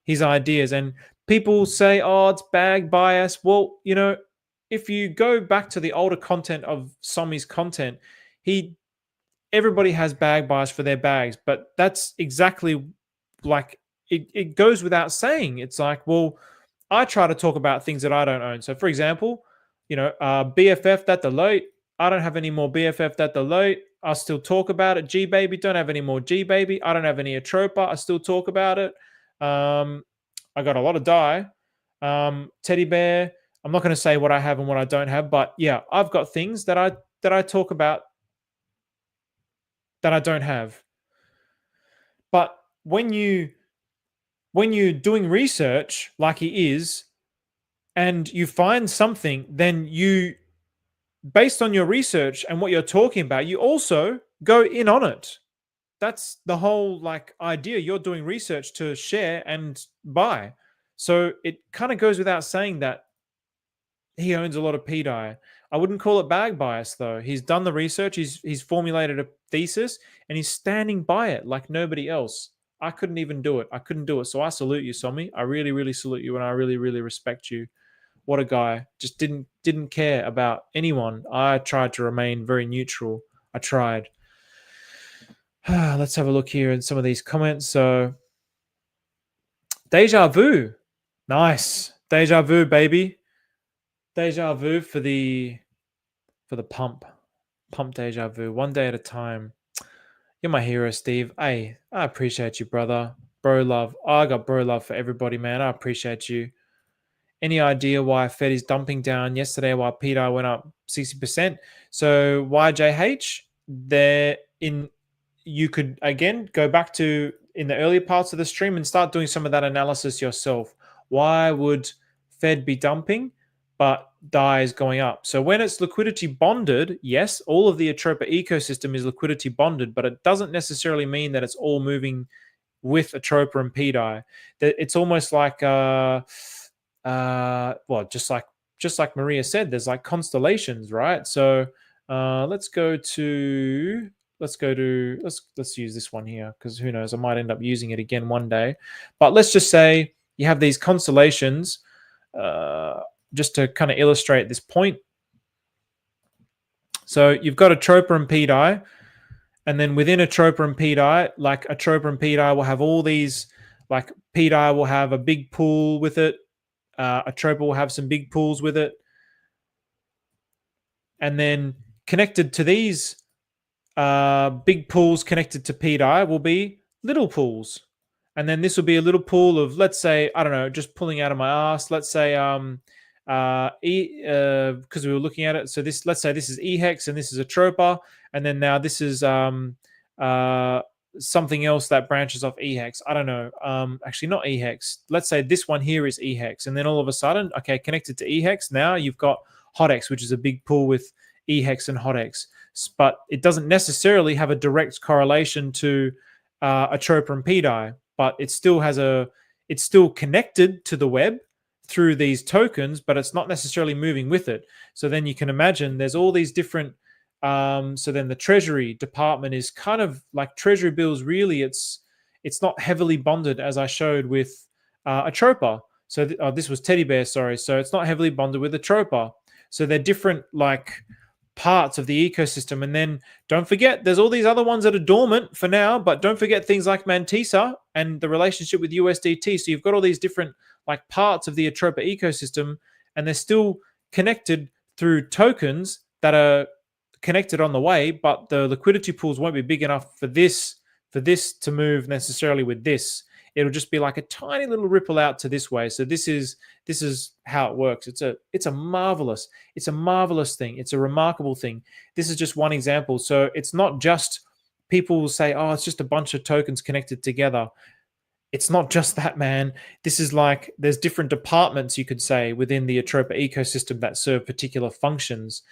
ideas. And people say, oh, it's bag bias. Well, you know, if you go back to the older content of Somi's content, everybody has bag bias for their bags, but that's exactly like it goes without saying. It's like, well, I try to talk about things that I don't own. So for example, you know, BFF that Deloitte, I don't have any more BFF that Deloitte. I still talk about it. G Baby, don't have any more G Baby. I don't have any Atropa. I still talk about it. I got a lot of dye. Teddy Bear, I'm not going to say what I have and what I don't have, but yeah, I've got things that I talk about that I don't have. But when you're doing research like he is, and you find something, then you, based on your research and what you're talking about, you also go in on it. That's the whole like idea. You're doing research to share and buy. So it kind of goes without saying that he owns a lot of PDI. I wouldn't call it bag bias though. He's done the research. He's formulated a thesis and he's standing by it like nobody else. I couldn't even do it. I couldn't do it. So I salute you, Somi. I really, really salute you, and I really, really respect you. What a guy. Just didn't care about anyone. I tried to remain very neutral. I tried. Let's have a look here in some of these comments. So, Deja Vu. Nice. Deja Vu, baby. Deja Vu for the pump. Pump Deja Vu. One day at a time. You're my hero, Steve. Hey, I appreciate you, brother. Bro love. I got bro love for everybody, man. I appreciate you. Any idea why Fed is dumping down yesterday while PDI went up 60%? So YJH, you could again go back to in the earlier parts of the stream and start doing some of that analysis yourself. Why would Fed be dumping, but DAI is going up? So when it's liquidity bonded, yes, all of the Atropa ecosystem is liquidity bonded, but it doesn't necessarily mean that it's all moving with Atropa and PDI. It's almost like just like Maria said, there's like constellations, right? So let's use this one here, because who knows, I might end up using it again one day. But let's just say you have these constellations, just to kind of illustrate this point. So you've got Atropa and PDI, and then within Atropa and PDI, like Atropa and PDI will have all these, like PDI will have a big pool with it. Atropa will have some big pools with it. And then connected to these big pools connected to PDI will be little pools. And then this will be a little pool of, let's say, I don't know, just pulling out of my ass. Let's say, because we were looking at it. So let's say this is EHEX and this is Atropa. And then now this is something else that branches off EHEX. I don't know. Actually, not EHEX. Let's say this one here is EHEX. And then all of a sudden, okay, connected to EHEX, now you've got HOTX, which is a big pool with EHEX and HOTX. But it doesn't necessarily have a direct correlation to Atropa and PDI. But it still it's still connected to the web through these tokens, but it's not necessarily moving with it. So then you can imagine there's all these different. So then the Treasury department is kind of like Treasury bills. Really, it's not heavily bonded, as I showed with Atropa. So this was Teddy Bear, sorry. So it's not heavily bonded with Atropa. So they're different like parts of the ecosystem. And then don't forget, there's all these other ones that are dormant for now, but don't forget things like Mantisa and the relationship with USDT. So you've got all these different like parts of the Atropa ecosystem, and they're still connected through tokens that are connected on the way, but the liquidity pools won't be big enough for this to move necessarily with this. It'll just be like a tiny little ripple out to this way. So this is how it works. It's a marvelous thing. It's a remarkable thing. This is just one example. So it's not just people will say, oh, it's just a bunch of tokens connected together. It's not just that, man. This is like there's different departments, you could say, within the Atropa ecosystem that serve particular functions.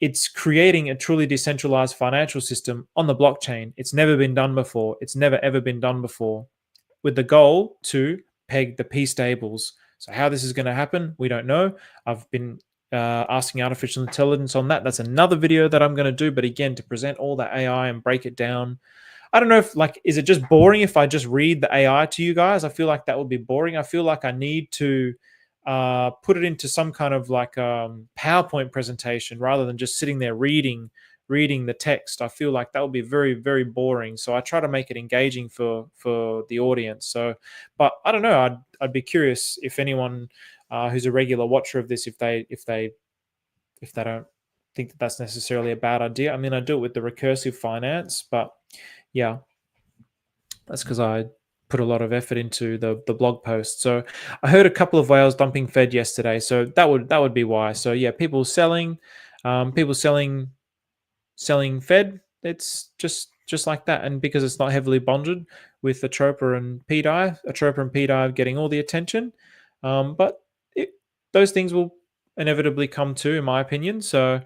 it's creating a truly decentralized financial system on the blockchain. It's never been done before. It's never ever been done before, with the goal to peg the P stables. So how this is going to happen, we don't know. I've been asking artificial intelligence on that. That's another video that I'm going to do. But again, to present all the AI and break it down, I don't know if, like, is it just boring if I just read the AI to you guys? I feel like that would be boring. I feel like I need to put it into some kind of like PowerPoint presentation rather than just sitting there reading the text. I feel like that would be very, very boring. So I try to make it engaging for the audience. So, but I don't know. I'd be curious if anyone who's a regular watcher of this, if they don't think that that's necessarily a bad idea. I mean, I do it with the recursive finance, but yeah, that's because I put a lot of effort into the blog post. So I heard a couple of whales dumping Fed yesterday, so that would be why. So yeah, people selling Fed. It's just like that, and because it's not heavily bonded with Atropa and PDIVE getting all the attention, but those things will inevitably come to, in my opinion. So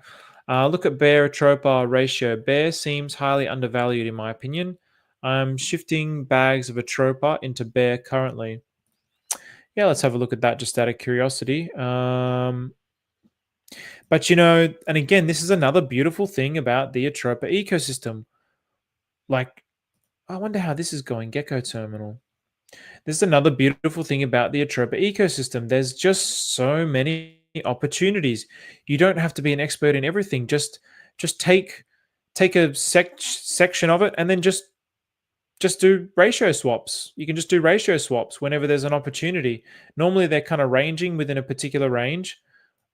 look at Bear Atropa ratio. Bear seems highly undervalued, in my opinion. I'm shifting bags of Atropa into Bear currently. Yeah, let's have a look at that just out of curiosity. But, and again, this is another beautiful thing about the Atropa ecosystem. Like, I wonder how this is going, Gecko Terminal. This is another beautiful thing about the Atropa ecosystem. There's just so many opportunities. You don't have to be an expert in everything. Just take a section of it and then just do ratio swaps. You can just do ratio swaps whenever there's an opportunity. Normally they're kind of ranging within a particular range.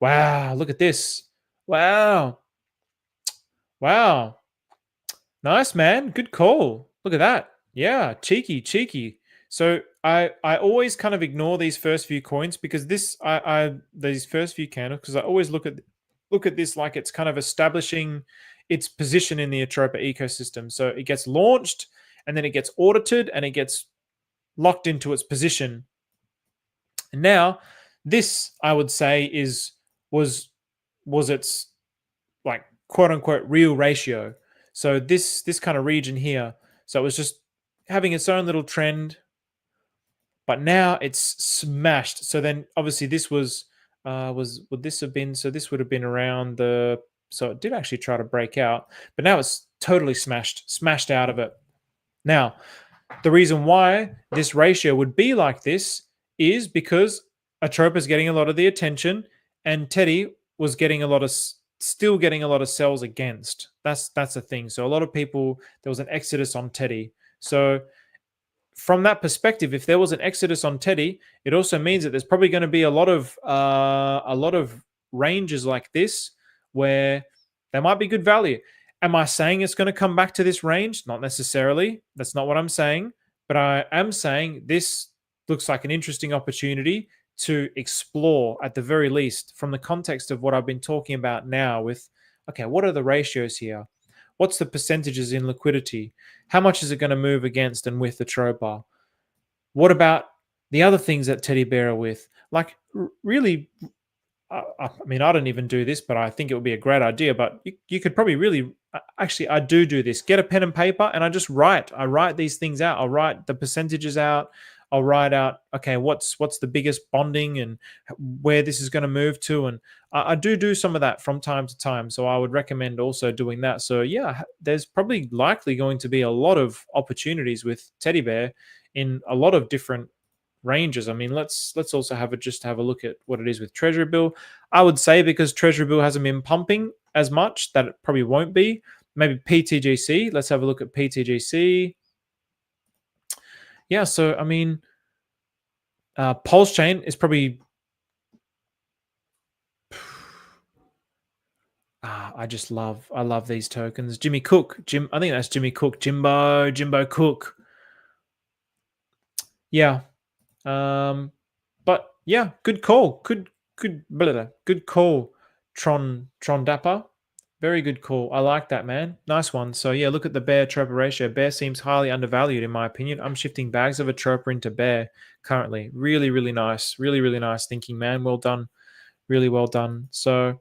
Wow, look at this. Wow. Nice, man. Good call. Look at that. Yeah, cheeky. So I always kind of ignore these first few coins because these first few candles, because I always look at this like it's kind of establishing its position in the Atropa ecosystem. So it gets launched and then it gets audited and it gets locked into its position. And now this, I would say, was its like quote unquote real ratio. So this kind of region here, so it was just having its own little trend, but now it's smashed. So then obviously this would this have been, so this would have been around so it did actually try to break out, but now it's totally smashed out of it. Now, the reason why this ratio would be like this is because Atropa is getting a lot of the attention and Teddy was still getting a lot of sells against. That's the thing. So a lot of people, there was an exodus on Teddy. So from that perspective, if there was an exodus on Teddy, it also means that there's probably going to be a lot of ranges like this where there might be good value. Am I saying it's going to come back to this range? Not necessarily. That's not what I'm saying. But I am saying this looks like an interesting opportunity to explore, at the very least, from the context of what I've been talking about now with, okay, what are the ratios here? What's the percentages in liquidity? How much is it going to move against and with the Atropa? What about the other things that Teddy Bear are with? Like, really, I mean, I don't even do this, but I think it would be a great idea. But you could probably really, actually, I do this. Get a pen and paper and I just write. I write these things out. I'll write the percentages out. I'll write out, okay, what's the biggest bonding and where this is going to move to. And I do some of that from time to time. So I would recommend also doing that. So yeah, there's probably likely going to be a lot of opportunities with Teddy Bear in a lot of different ranges. I mean, let's also have a look at what it is with Treasury Bill. I would say because Treasury Bill hasn't been pumping as much, that it probably won't be. Maybe PTGC. Let's have a look at PTGC. Yeah, so I mean, Pulse Chain is probably. I love these tokens. Jimmy Cook, I think that's Jimmy Cook, Jimbo Cook. Yeah, but yeah, good call, good call, Tron Dapper. Very good call. I like that, man. Nice one. So yeah, look at the Bear Atropa ratio. Bear seems highly undervalued in my opinion. I'm shifting bags of Atropa into Bear currently. Really, really nice. Really, really nice thinking, man. Well done. Really well done. So,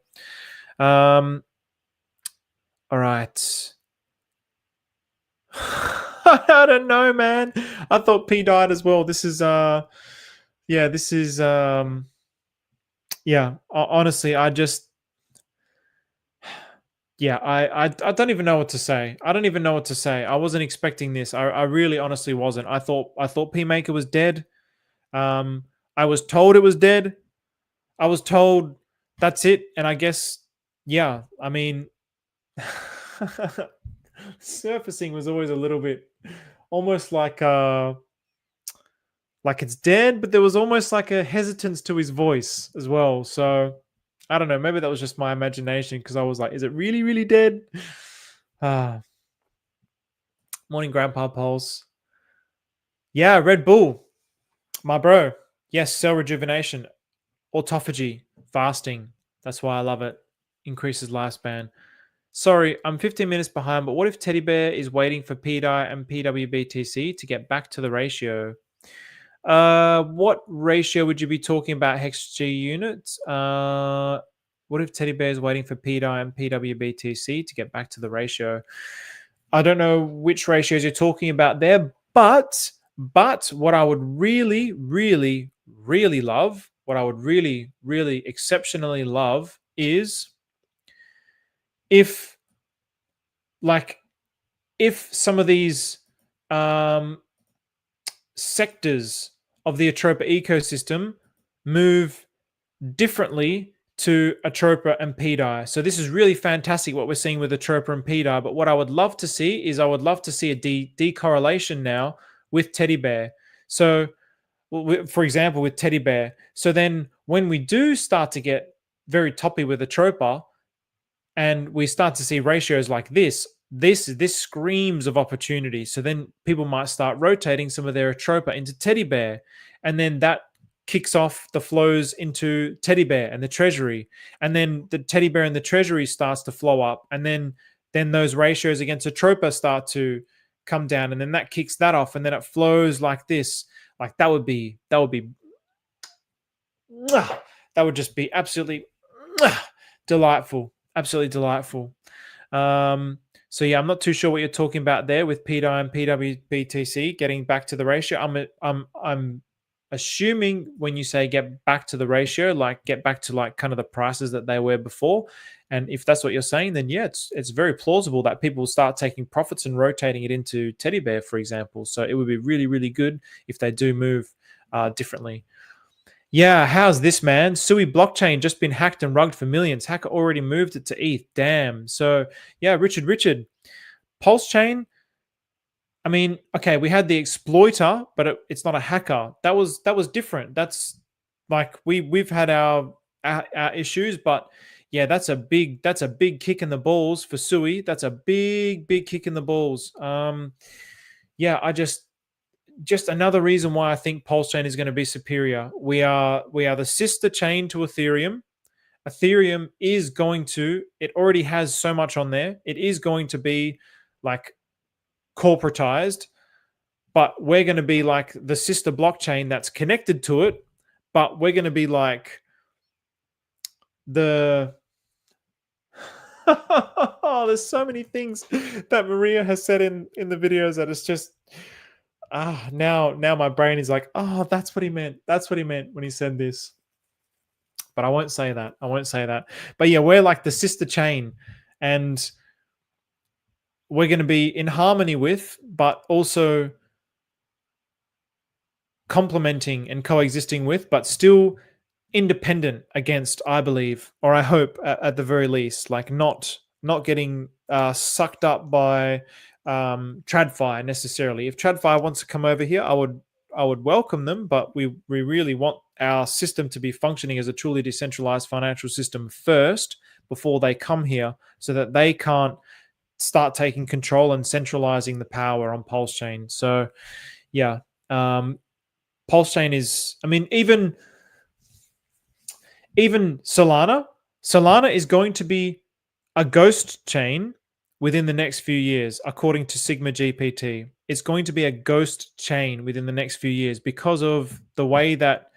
All right. I don't know, man. I thought P died as well. This is yeah, this is yeah, honestly, I just yeah, I don't even know what to say. I don't even know what to say. I wasn't expecting this. I really honestly wasn't. I thought P Maker was dead. Um I was told it was dead. I was told that's it, and I guess yeah, I mean surfacing was always a little bit almost like it's dead, but there was almost like a hesitance to his voice as well. So I don't know. Maybe that was just my imagination because I was like, is it really, really dead? Ah, morning, Grandpa Pulse. Yeah, Red Bull, my bro. Yes, cell rejuvenation, autophagy, fasting. That's why I love it. Increases lifespan. Sorry, I'm 15 minutes behind, but what if Teddy Bear is waiting for PDI and PWBTC to get back to the ratio? What ratio would you be talking about, Hex G units? What if Teddy Bear is waiting for PDI and PWBTC to get back to the ratio? I don't know which ratios you're talking about there, but what I would really, really, really love, what I would really, really exceptionally love is if like if some of these um sectors of the Atropa ecosystem move differently to Atropa and PDI. So this is really fantastic what we're seeing with Atropa and PDI. But what I would love to see is I would love to see a decorrelation now with Teddy Bear. So, for example, with Teddy Bear. So then when we do start to get very toppy with Atropa and we start to see ratios like this screams of opportunity. So then people might start rotating some of their Atropa into Teddy Bear, and then that kicks off the flows into Teddy Bear and the Treasury, and then the Teddy Bear and the Treasury starts to flow up, and then those ratios against Atropa start to come down, and then that kicks that off, and then it flows like this. Like that would be that would just be absolutely delightful, absolutely delightful. So yeah, I'm not too sure what you're talking about there with PDI and PWBTC getting back to the ratio. I'm assuming when you say get back to the ratio, like get back to like kind of the prices that they were before. And if that's what you're saying, then yeah, it's very plausible that people will start taking profits and rotating it into Teddy Bear, for example. So it would be really, really good if they do move differently. Yeah, how's this, man? Sui blockchain just been hacked and rugged for millions. Hacker already moved it to ETH. Damn. So yeah, Richard, Pulse chain. I mean, okay, we had the exploiter, but it's not a hacker. That was different. That's like we've had our issues, but yeah, that's a big kick in the balls for Sui. That's a big kick in the balls. Yeah, I just another reason why I think Pulse Chain is going to be superior. We are the sister chain to Ethereum. Ethereum is going to, it already has so much on there. It is going to be like corporatized, but we're going to be like the sister blockchain that's connected to it, but we're going to be like the oh, there's so many things that Maria has said in the videos that it's just now my brain is like, oh, that's what he meant. That's what he meant when he said this. But I won't say that. I won't say that. But yeah, we're like the sister chain, and we're going to be in harmony with, but also complementing and coexisting with, but still independent against, I believe, or I hope at the very least, like not getting sucked up by TradFi necessarily. If TradFi wants to come over here, I would welcome them, but we really want our system to be functioning as a truly decentralized financial system first before they come here, so that they can't start taking control and centralizing the power on Pulse Chain. So yeah, Pulse Chain is, I mean, even Solana is going to be a ghost chain within the next few years, according to Sigma GPT. It's going to be a ghost chain within the next few years because of the way that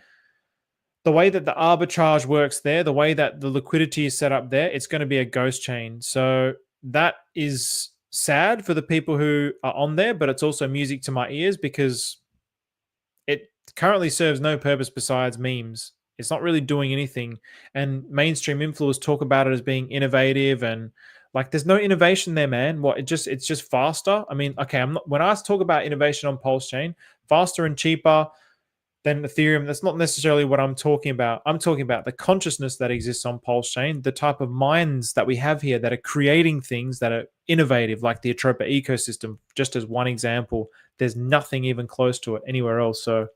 the arbitrage works there, the way that the liquidity is set up there. It's going to be a ghost chain. So that is sad for the people who are on there, but it's also music to my ears because it currently serves no purpose besides memes. It's not really doing anything. And mainstream influencers talk about it as being innovative and like there's no innovation there, man. What it's just faster. I mean, okay, I'm not when I talk about innovation on Pulse Chain, faster and cheaper than Ethereum, that's not necessarily what I'm talking about. I'm talking about the consciousness that exists on Pulse Chain, the type of minds that we have here that are creating things that are innovative, like the Atropa ecosystem, just as one example. There's nothing even close to it anywhere else. So,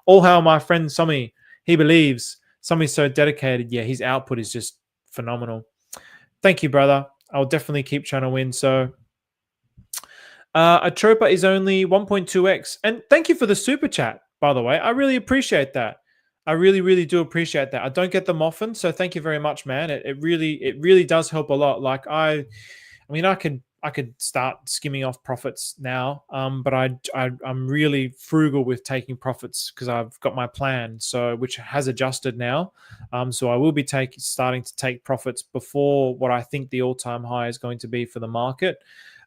all hail my friend Sami. He believes. Sami's so dedicated. Yeah, his output is just phenomenal. Thank you, brother. I'll definitely keep trying to win. So, Atropa is only 1.2x. And thank you for the super chat, by the way. I really appreciate that. I really, really do appreciate that. I don't get them often, so thank you very much, man. It really does help a lot. Like I mean, I could start skimming off profits now, but I'm really frugal with taking profits because I've got my plan, so which has adjusted now. So I will be starting to take profits before what I think the all-time high is going to be for the market.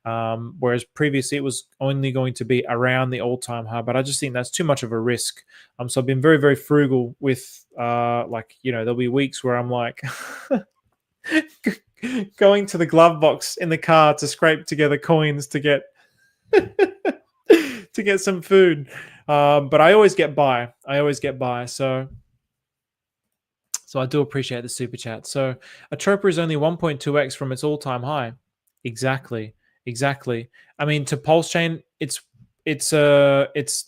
Whereas previously it was only going to be around the all-time high, but I just think that's too much of a risk. So I've been very, very frugal with like, you know, there'll be weeks where I'm like going to the glove box in the car to scrape together coins to get to get some food. But I always get by. So I do appreciate the super chat. So Atropa is only 1.2x from its all-time high. Exactly. I mean, to Pulse Chain, it's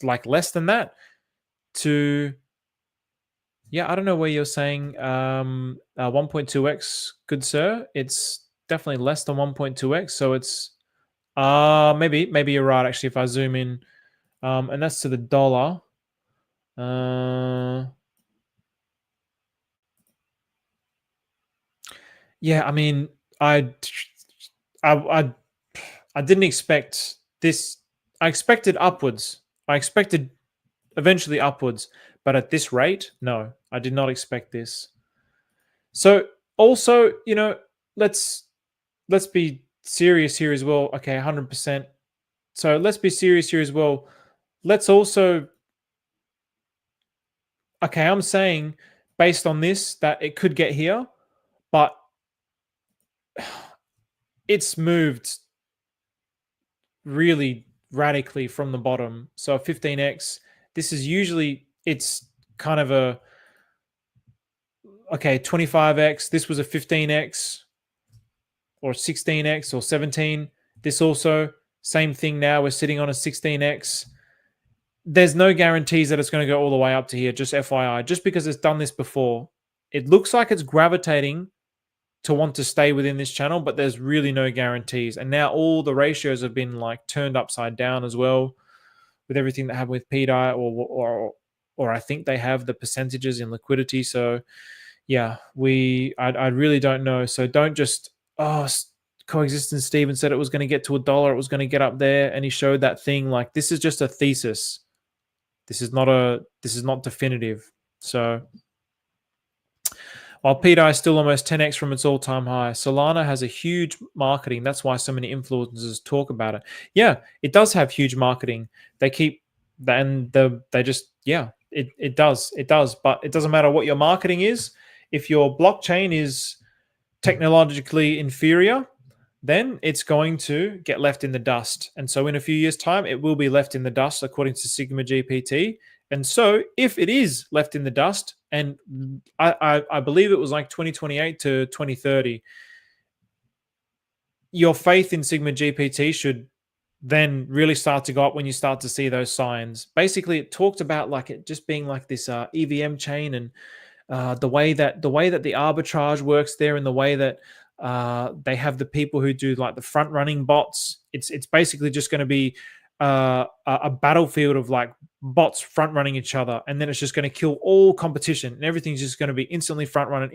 like less than that. To I don't know where you're saying 1.2x, good sir. It's definitely less than 1.2x. So it's maybe you're right actually if I zoom in. And that's to the dollar. Yeah, I mean, I didn't expect this. I expected upwards. I expected eventually upwards, but at this rate, no, I did not expect this. So also, you know, let's be serious here as well. Okay, 100%. So let's be serious here as well. Let's also, okay, I'm saying based on this that it could get here, but it's moved really radically from the bottom. So 15x, this is usually, it's kind of a, okay, 25x, this was a 15x or 16x or 17. This also, same thing now, we're sitting on a 16x. There's no guarantees that it's going to go all the way up to here, just FYI. Just because it's done this before, it looks like it's gravitating to want to stay within this channel, but there's really no guarantees. And now all the ratios have been like turned upside down as well with everything that happened with PDI or I think they have the percentages in liquidity. So yeah, I really don't know. So don't just, Coexistence Steven said it was going to get to $1, it was going to get up there, and he showed that thing. Like, this is just a thesis. This is not definitive. So while PDI is still almost 10x from its all-time high, Solana has a huge marketing. That's why so many influencers talk about it. Yeah, it does have huge marketing. They it does. But it doesn't matter what your marketing is. If your blockchain is technologically inferior, then it's going to get left in the dust. And so in a few years' time, it will be left in the dust according to Sigma GPT. And so if it is left in the dust, and I believe it was like 2028 to 2030, your faith in Sigma GPT should then really start to go up when you start to see those signs. Basically, it talked about like it just being like this EVM chain, and the way that the arbitrage works there, and the way that they have the people who do like the front running bots. It's basically just going to be a battlefield of like bots front running each other, and then it's just going to kill all competition, and everything's just going to be instantly front run, and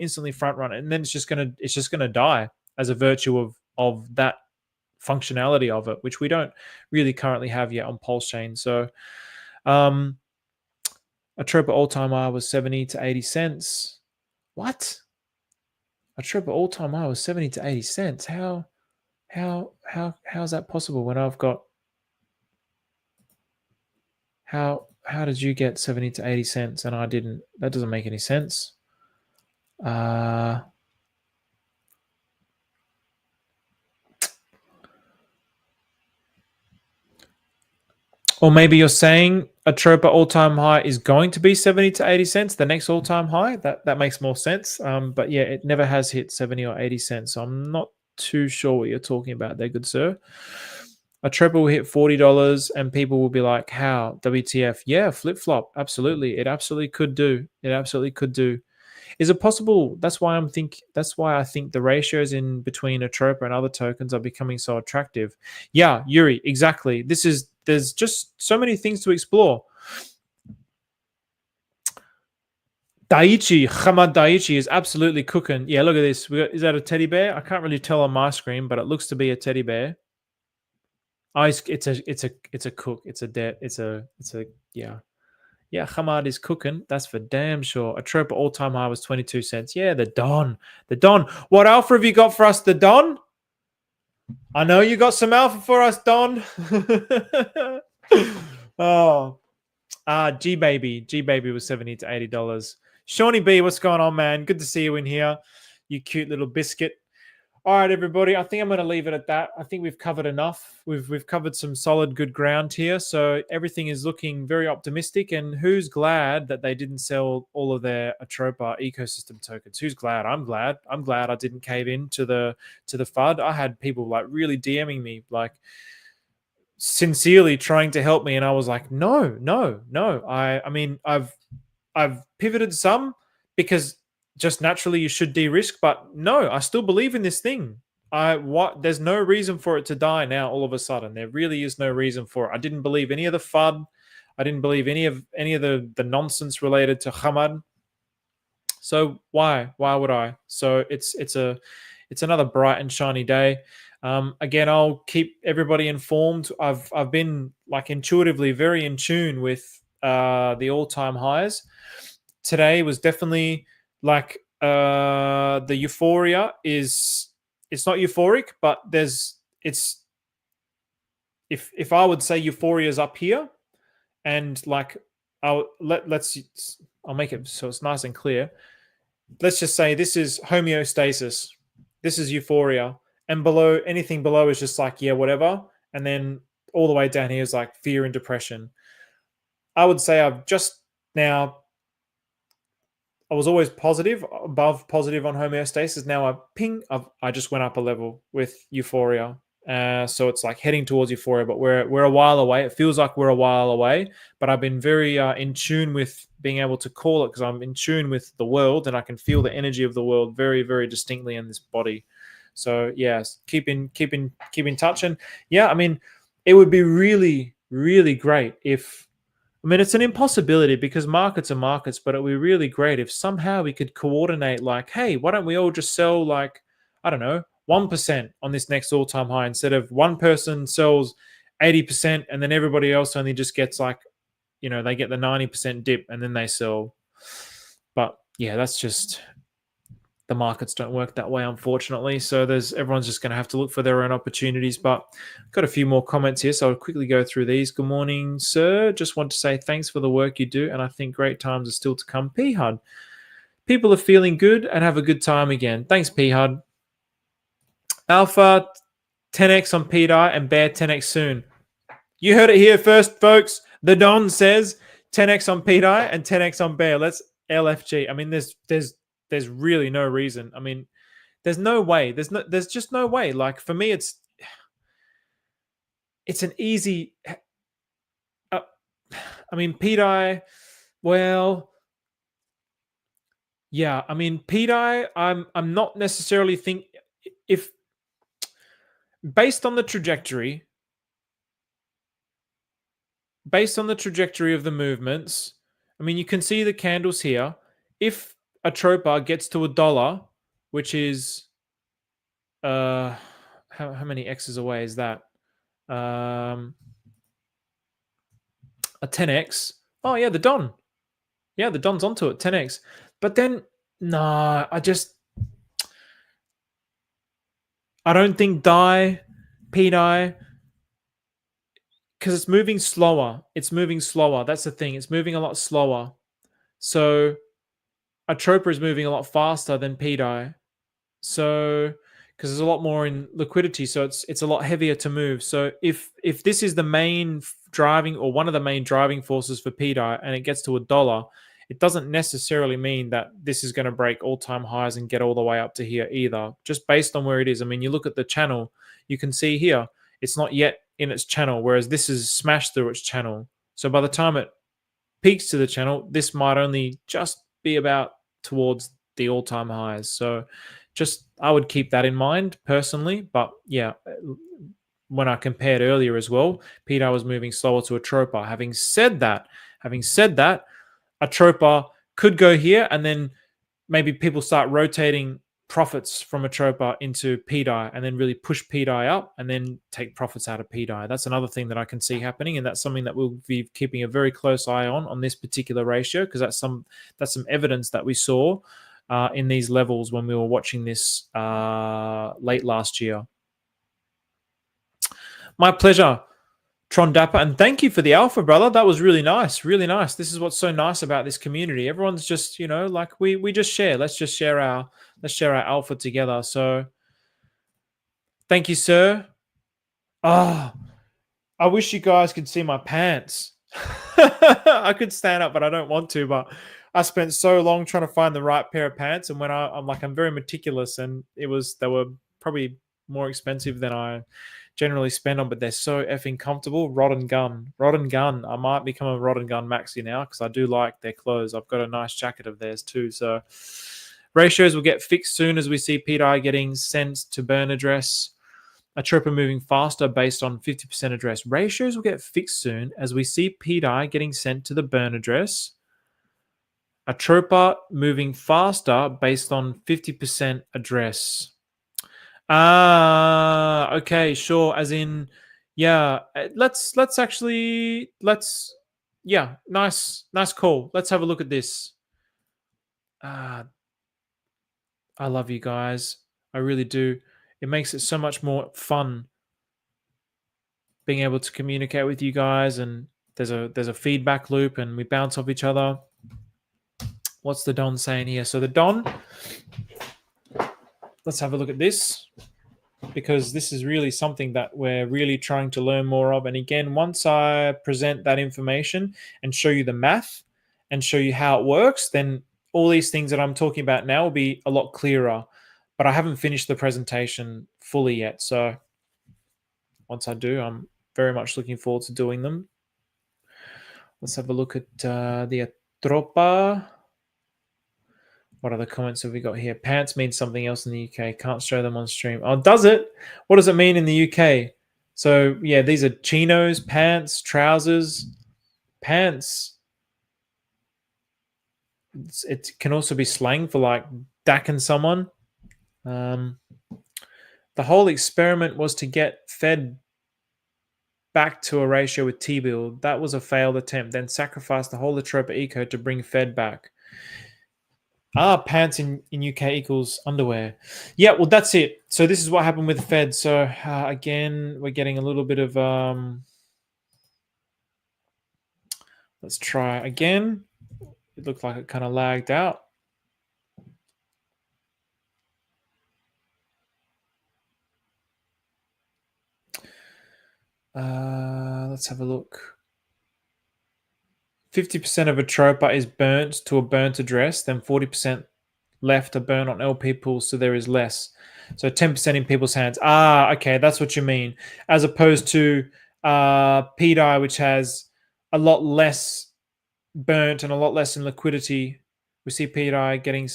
then it's just going to die as a virtue of that functionality of it, which we don't really currently have yet on Pulse Chain. So Atropa all-time high was 70 to 80 cents. What? Atropa all-time high was 70 to 80 cents. How? How's that possible when I've got how did you get 70 to 80 cents and I didn't? That doesn't make any sense. Or maybe you're saying Atropa all-time high is going to be 70 to 80 cents, the next all-time high. That makes more sense. But yeah, it never has hit 70 or 80 cents. So I'm not too sure what you're talking about there, good sir. Atropa will hit $40 and people will be like, how? WTF? Yeah, flip-flop. Absolutely. It absolutely could do. It absolutely could do. Is it possible? That's why I think the ratios in between Atropa and other tokens are becoming so attractive. Yeah, Yuri, exactly. There's just so many things to explore. Daiichi, Hamad Daiichi is absolutely cooking. Yeah, look at this. Is that a teddy bear? I can't really tell on my screen, but it looks to be a teddy bear. Oh, it's a cook. Yeah, Hamad is cooking. That's for damn sure. Atropa all-time high was 22 cents. Yeah, the Don. The Don. What alpha have you got for us, the Don? I know you got some alpha for us, Don. Oh. G Baby. G Baby was $70 to $80. Shawnee B, what's going on, man? Good to see you in here. You cute little biscuit. All right, everybody. I think I'm going to leave it at that. I think we've covered enough. We've covered some solid, good ground here. So everything is looking very optimistic. And who's glad that they didn't sell all of their Atropa ecosystem tokens? Who's glad? I'm glad. I'm glad I didn't cave in to the FUD. I had people like really DMing me, like sincerely trying to help me, and I was like, no. I mean, I've pivoted some because just naturally you should de-risk, but no, I still believe in this thing. There's no reason for it to die now all of a sudden. There really is no reason for it. I didn't believe any of the FUD. I didn't believe any of the nonsense related to Hamad. So why would I? So it's another bright and shiny day. Again, I'll keep everybody informed. I've been like intuitively very in tune with the all-time highs. Today was definitely like the euphoria is, it's not euphoric, but it's if I would say euphoria is up here, and like I'll make it so it's nice and clear. Let's just say this is homeostasis. This is euphoria, and below, anything below is just like, yeah, whatever. And then all the way down here is like fear and depression. I would say I've just now, I was always positive, above positive on homeostasis. Now I just went up a level with euphoria. So it's like heading towards euphoria, but we're a while away. It feels like we're a while away, but I've been very in tune with being able to call it because I'm in tune with the world and I can feel the energy of the world very, very distinctly in this body. So yes, keep in touch. And yeah, I mean, it would be really, really great if, I mean, it's an impossibility because markets are markets, but it would be really great if somehow we could coordinate like, hey, why don't we all just sell like, I don't know, 1% on this next all-time high instead of one person sells 80% and then everybody else only just gets like, you know, they get the 90% dip and then they sell. But yeah, that's just, the markets don't work that way, unfortunately. So everyone's just going to have to look for their own opportunities. But I've got a few more comments here, so I'll quickly go through these. Good morning, sir. Just want to say thanks for the work you do, and I think great times are still to come. P-Hud. People are feeling good and have a good time again. Thanks, P-Hud. Alpha 10x on PDI and Bear 10x soon. You heard it here first, folks. The Don says 10x on PDI and 10x on Bear. Let's LFG. I mean, there's really no reason. I mean, there's no way. There's just no way. Like for me, it's an easy. I mean, PDI. Well, yeah. I mean, PDI. I'm not necessarily think if based on the trajectory of the movements. I mean, you can see the candles here. If Atropa gets to $1, which is how many X's away is that? A 10x. Oh yeah, the Don. Yeah, the Don's onto it, 10x. But then, no, I don't think PDI, because it's moving slower. It's moving slower. That's the thing. It's moving a lot slower. So Atropa is moving a lot faster than PDI. So because there's a lot more in liquidity, so it's a lot heavier to move. So if this is the main driving or one of the main driving forces for PDI and it gets to $1, it doesn't necessarily mean that this is going to break all-time highs and get all the way up to here either, just based on where it is. I mean, you look at the channel, you can see here, it's not yet in its channel, whereas this is smashed through its channel. So by the time it peaks to the channel, this might only just be about towards the all-time highs. So just I would keep that in mind personally. But yeah, when I compared earlier as well, PDI was moving slower to Atropa. Having said that, Atropa could go here and then maybe people start rotating profits from Atropa into PDI and then really push PDI up and then take profits out of PDI. That's another thing that I can see happening, and that's something that we'll be keeping a very close eye on this particular ratio, because that's some evidence that we saw in these levels when we were watching this late last year. My pleasure, Tron Dapper, and thank you for the alpha, brother. That was really nice, really nice. This is what's so nice about this community. Everyone's just, like we just share. Let's just share our alpha together. So thank you, sir. Oh, I wish you guys could see my pants. I could stand up, but I don't want to. But I spent so long trying to find the right pair of pants, and when I'm very meticulous, and they were probably more expensive than I generally spend on, but they're so effing comfortable. Rod and gun. I might become a Rod and Gun maxi now because I do like their clothes. I've got a nice jacket of theirs too. So ratios will get fixed soon as we see PDI getting sent to burn address. Atropa moving faster based on 50% address. Ratios will get fixed soon as we see PDI getting sent to the burn address. Atropa moving faster based on 50% address. Okay, sure. As in, yeah, let's nice call. Let's have a look at this. I love you guys. I really do. It makes it so much more fun being able to communicate with you guys, and there's a feedback loop and we bounce off each other. What's the Don saying here? So the Don, let's have a look at this, because this is really something that we're really trying to learn more of. And again, once I present that information and show you the math and show you how it works, then all these things that I'm talking about now will be a lot clearer. But I haven't finished the presentation fully yet. So once I do, I'm very much looking forward to doing them. Let's have a look at the Atropa. What other comments have we got here? Pants means something else in the UK. Can't show them on stream. Oh, does it? What does it mean in the UK? So, yeah, these are chinos, pants, trousers. Pants. It can also be slang for like dacking someone. The whole experiment was to get Fed back to a ratio with T-bill. That was a failed attempt. Then sacrificed the whole Atropa eco to bring Fed back. Pants in UK equals underwear. Yeah, well, that's it. So this is what happened with the Fed. So again, we're getting a little bit of... let's try again. It looked like it kind of lagged out. Let's have a look. 50% of Atropa is burnt to a burnt address, then 40% left to burn on LP pools, so there is less. So 10% in people's hands. Okay, that's what you mean. As opposed to PDI, which has a lot less burnt and a lot less in liquidity. We see PDI getting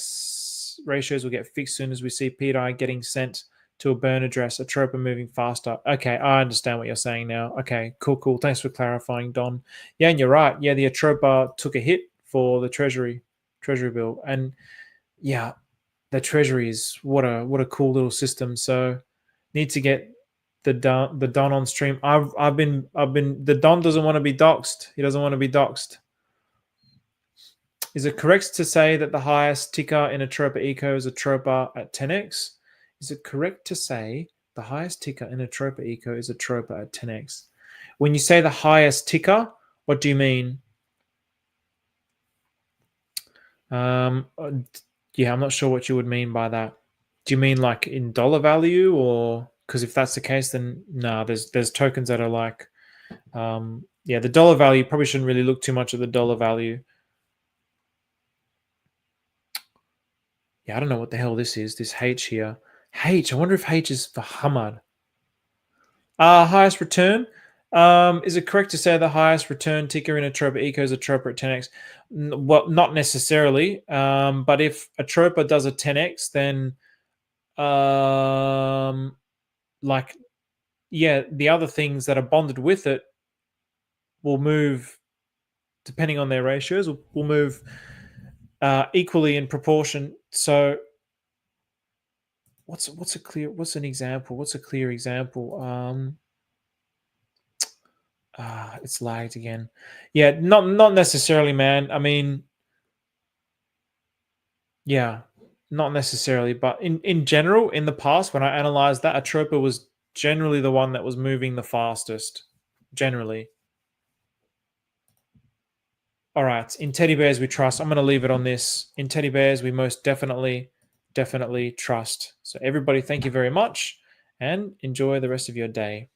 ratios will get fixed soon as we see PDI getting sent to a burn address. Atropa moving faster. Okay, I understand what you're saying now. Okay, cool. Thanks for clarifying, Don. Yeah, and you're right. Yeah, the Atropa took a hit for the Treasury bill, and yeah, the Treasury is what a cool little system. So need to get the Don on stream. I've been the Don doesn't want to be doxxed. He doesn't want to be doxxed. Is it correct to say that the highest ticker in Atropa Eco is Atropa at 10x? Is it correct to say The highest ticker in a Tropa eco is a Tropa at 10x. When you say the highest ticker, what do you mean? Yeah, I'm not sure what you would mean by that. Do you mean like in dollar value, or because if that's the case, then no, there's tokens that are like, yeah, the dollar value probably shouldn't really look too much at the dollar value. Yeah, I don't know what the hell this is. This H here. H. I wonder if H is for Hamad. Highest return. Is it correct to say the highest return ticker in a Tropa eco is a Tropa at 10x? Well, not necessarily. But if a Tropa does a 10x, then like, yeah, the other things that are bonded with it will move, depending on their ratios, will move equally in proportion. So what's an example? What's a clear example? It's lagged again. Yeah, not necessarily, man. I mean, yeah, not necessarily, but in general, in the past, when I analyzed that, a Tropa was generally the one that was moving the fastest. Generally. All right. In teddy bears, we trust. I'm going to leave it on this. In teddy bears, we most definitely trust. So everybody, thank you very much, and enjoy the rest of your day.